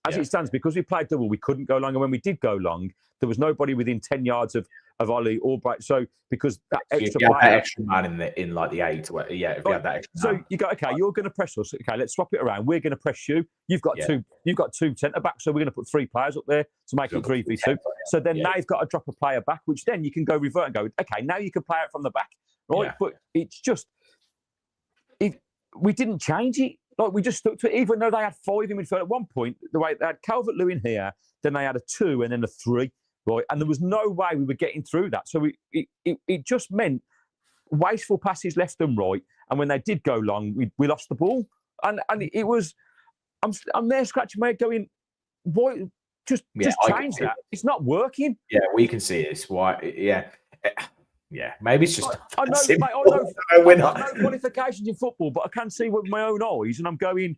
[SPEAKER 2] As it stands, because we played double, we couldn't go long. And when we did go long, there was nobody within 10 yards of Ollie or Bright. So because that extra player,
[SPEAKER 1] that extra man in like the 8, if we had that extra
[SPEAKER 2] so
[SPEAKER 1] man.
[SPEAKER 2] You go, okay, you're going to press us. Okay, let's swap it around. We're going to press you. You've got two centre backs, so we're going to put 3 players up there to make it 3v2. So then now you've got to drop a player back, which then you can go revert and go, okay, now you can play it from the back, right? Yeah. But it's just we didn't change it. Like we just stuck to it, even though they had 5 in midfield. At one point, the way they had Calvert-Lewin here, then they had a 2 and then a 3, right? And there was no way we were getting through that. So it just meant wasteful passes left and right. And when they did go long, we lost the ball. And it was, I'm there scratching my head going, why? Just change that. It's not working.
[SPEAKER 1] Yeah, we can see this. Why? Yeah. Maybe it's just.
[SPEAKER 2] I know, mate, I know qualifications in football, but I can see with my own eyes, and I'm going,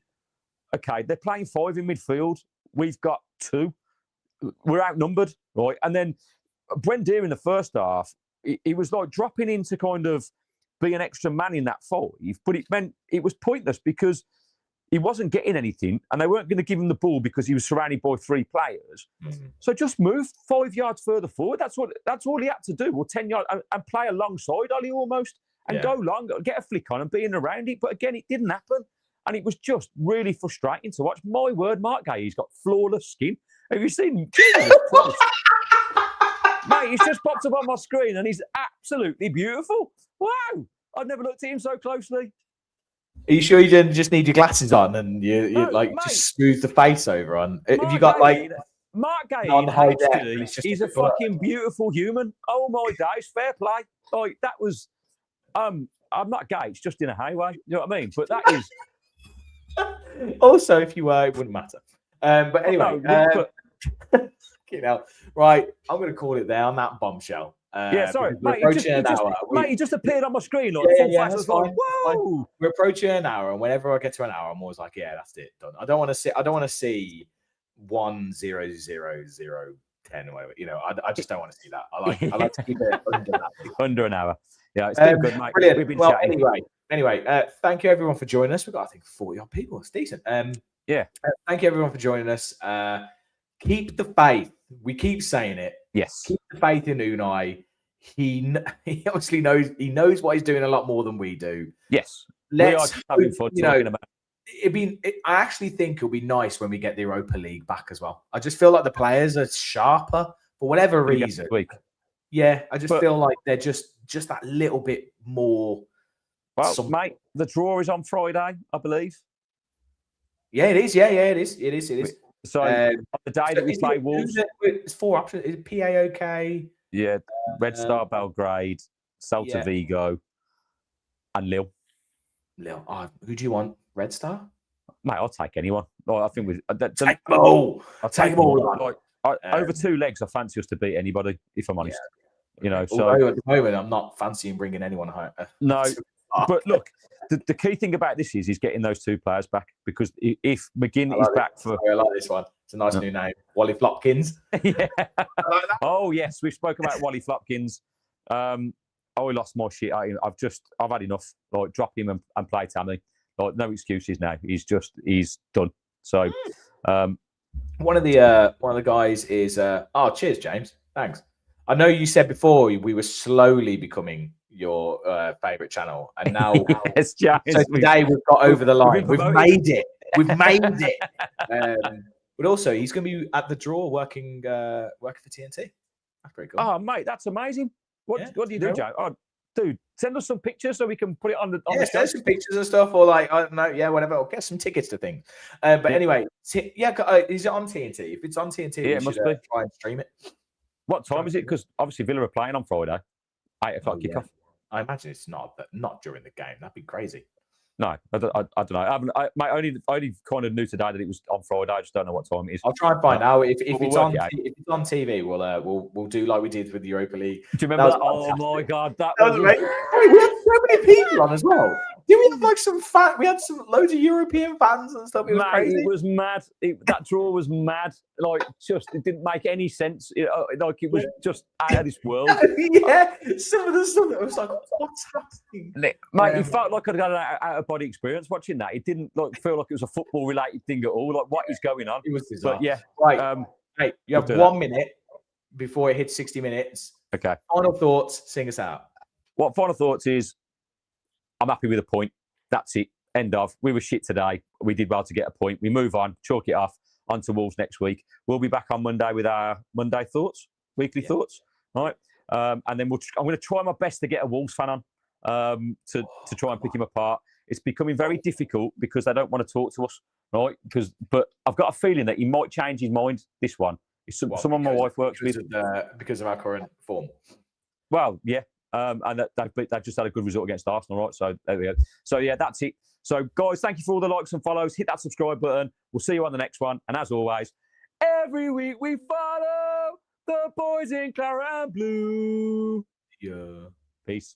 [SPEAKER 2] okay, they're playing 5 in midfield. We've got 2. We're outnumbered, right? And then Brendan in the first half, he was like dropping into kind of be an extra man in that 5, but it meant it was pointless because he wasn't getting anything, and they weren't going to give him the ball because he was surrounded by 3 players. Mm-hmm. So just move 5 yards further forward. That's all he had to do, or 10 yards, and play alongside Ollie almost, and go long, get a flick on and be in around it. But again, it didn't happen, and it was just really frustrating to watch. My word, Mark Gay, he's got flawless skin. Have you seen him? Jesus Christ. Mate, he's just popped up on my screen, and he's absolutely beautiful. Wow, I've never looked at him so closely.
[SPEAKER 1] Are you sure you didn't just need your glasses on and you like mate, just smooth the face over on? Have you got like
[SPEAKER 2] Mark Gay in HD? He's a fucking beautiful human. Oh my days, fair play. Like that was, I'm not gay. It's just in a highway. You know what I mean? But that is.
[SPEAKER 1] Also, if you were, it wouldn't matter. But anyway, you know, right? I'm going to call it there on that bombshell.
[SPEAKER 2] Yeah, sorry, mate. He just appeared on my screen. Like,
[SPEAKER 1] that's fine. Whoa! We're approaching an hour, and whenever I get to an hour, I'm always like, yeah, that's it, done. I don't want to see 1:00:10 or whatever. You know, I just don't want to see that. I like to keep it under that.
[SPEAKER 2] Under an hour. Yeah, it's been good, mate.
[SPEAKER 1] Brilliant.
[SPEAKER 2] We've been
[SPEAKER 1] well,
[SPEAKER 2] chatting.
[SPEAKER 1] anyway, thank you everyone for joining us. We've got, I think, 40 odd people. It's decent.
[SPEAKER 2] Yeah.
[SPEAKER 1] Thank you everyone for joining us. Keep the faith. We keep saying it.
[SPEAKER 2] Yes.
[SPEAKER 1] Keep the faith in Unai. He obviously knows what he's doing a lot more than we do.
[SPEAKER 2] Yes.
[SPEAKER 1] Let's
[SPEAKER 2] having fun talking about.
[SPEAKER 1] I actually think it'll be nice when we get the Europa League back as well. I just feel like the players are sharper for whatever reason. Yeah, I just feel like they're just that little bit more.
[SPEAKER 2] Well, mate, the draw is on Friday, I believe.
[SPEAKER 1] Yeah, it is. Yeah, it is. It is.
[SPEAKER 2] So on the day that we play Wolves,
[SPEAKER 1] it's 4 options. Is it PAOK?
[SPEAKER 2] Yeah, Red Star Belgrade, Celta Vigo, and Lille.
[SPEAKER 1] Lille. Who do you want? Red Star?
[SPEAKER 2] Mate, I'll take anyone. I think
[SPEAKER 1] take them all. I'll take them all.
[SPEAKER 2] Over 2 legs, I fancy us to beat anybody, if I'm honest.
[SPEAKER 1] Yeah.
[SPEAKER 2] You know,
[SPEAKER 1] although at the moment, I'm not fancying bringing anyone home.
[SPEAKER 2] No, but look, the key thing about this is getting those 2 players back, because if McGinn is back for...
[SPEAKER 1] I like this one. It's a nice new name. Wally Flopkins.
[SPEAKER 2] Yeah. Oh, yes. We spoke about Wally Flopkins. I lost my shit. I've had enough. Like, drop him and play Tammy. Like, no excuses now. He's done. So,
[SPEAKER 1] one of the guys is, cheers, James. Thanks. I know you said before we were slowly becoming your favorite channel, and now
[SPEAKER 2] yes, James,
[SPEAKER 1] so today we've got over the line. We've made it. But also, he's going to be at the draw working for TNT. That's pretty cool.
[SPEAKER 2] Oh, mate, that's amazing. What do you do, Joe? Oh, dude, send us some pictures so we can put it on the
[SPEAKER 1] send some pictures and stuff, or like, I don't know, whatever. Or get some tickets to things. But anyway, is it on TNT? If it's on TNT,
[SPEAKER 2] it must be.
[SPEAKER 1] Try and stream it.
[SPEAKER 2] What time is it? Because obviously Villa are playing on Friday, 8 o'clock kickoff.
[SPEAKER 1] I imagine it's not during the game. That'd be crazy.
[SPEAKER 2] No, I don't know. I only kind of knew today that it was on Friday. I just don't know what time it is.
[SPEAKER 1] I'll try and find out. If it's on TV, we'll do like we did with the Europa League.
[SPEAKER 2] Do you remember that? Oh my God, that was
[SPEAKER 1] amazing. We had so many people on as well. Did we have like some fan? We had loads of European fans and stuff. It was crazy.
[SPEAKER 2] It was mad. That draw was mad. Like, it didn't make any sense. It was just out of this world.
[SPEAKER 1] Yeah, some of the stuff that was like, what's happening?
[SPEAKER 2] Mate, it felt like I'd got an out-of-body experience watching that. It didn't feel like it was a football-related thing at all. Like, what is going on?
[SPEAKER 1] It was bizarre.
[SPEAKER 2] But yeah,
[SPEAKER 1] right. Hey, you have 1 minute before it hits 60 minutes.
[SPEAKER 2] Okay.
[SPEAKER 1] Final thoughts. Sing us out.
[SPEAKER 2] What final thoughts is? I'm happy with a point. That's it. End of. We were shit today. We did well to get a point. We move on. Chalk it off. On to Wolves next week. We'll be back on Monday with our Monday thoughts, weekly thoughts. All right. And then I'm going to try my best to get a Wolves fan on to try and pick him apart. It's becoming very difficult because they don't want to talk to us, right? But I've got a feeling that he might change his mind. This one. It's someone my wife works with.
[SPEAKER 1] Because of our current form.
[SPEAKER 2] Well, yeah. And they've just had a good result against Arsenal, right? So there we go. So yeah, that's it. So guys, thank you for all the likes and follows. Hit that subscribe button. We'll see you on the next one. And as always, every week we follow the boys in claret and blue.
[SPEAKER 1] Yeah.
[SPEAKER 2] Peace.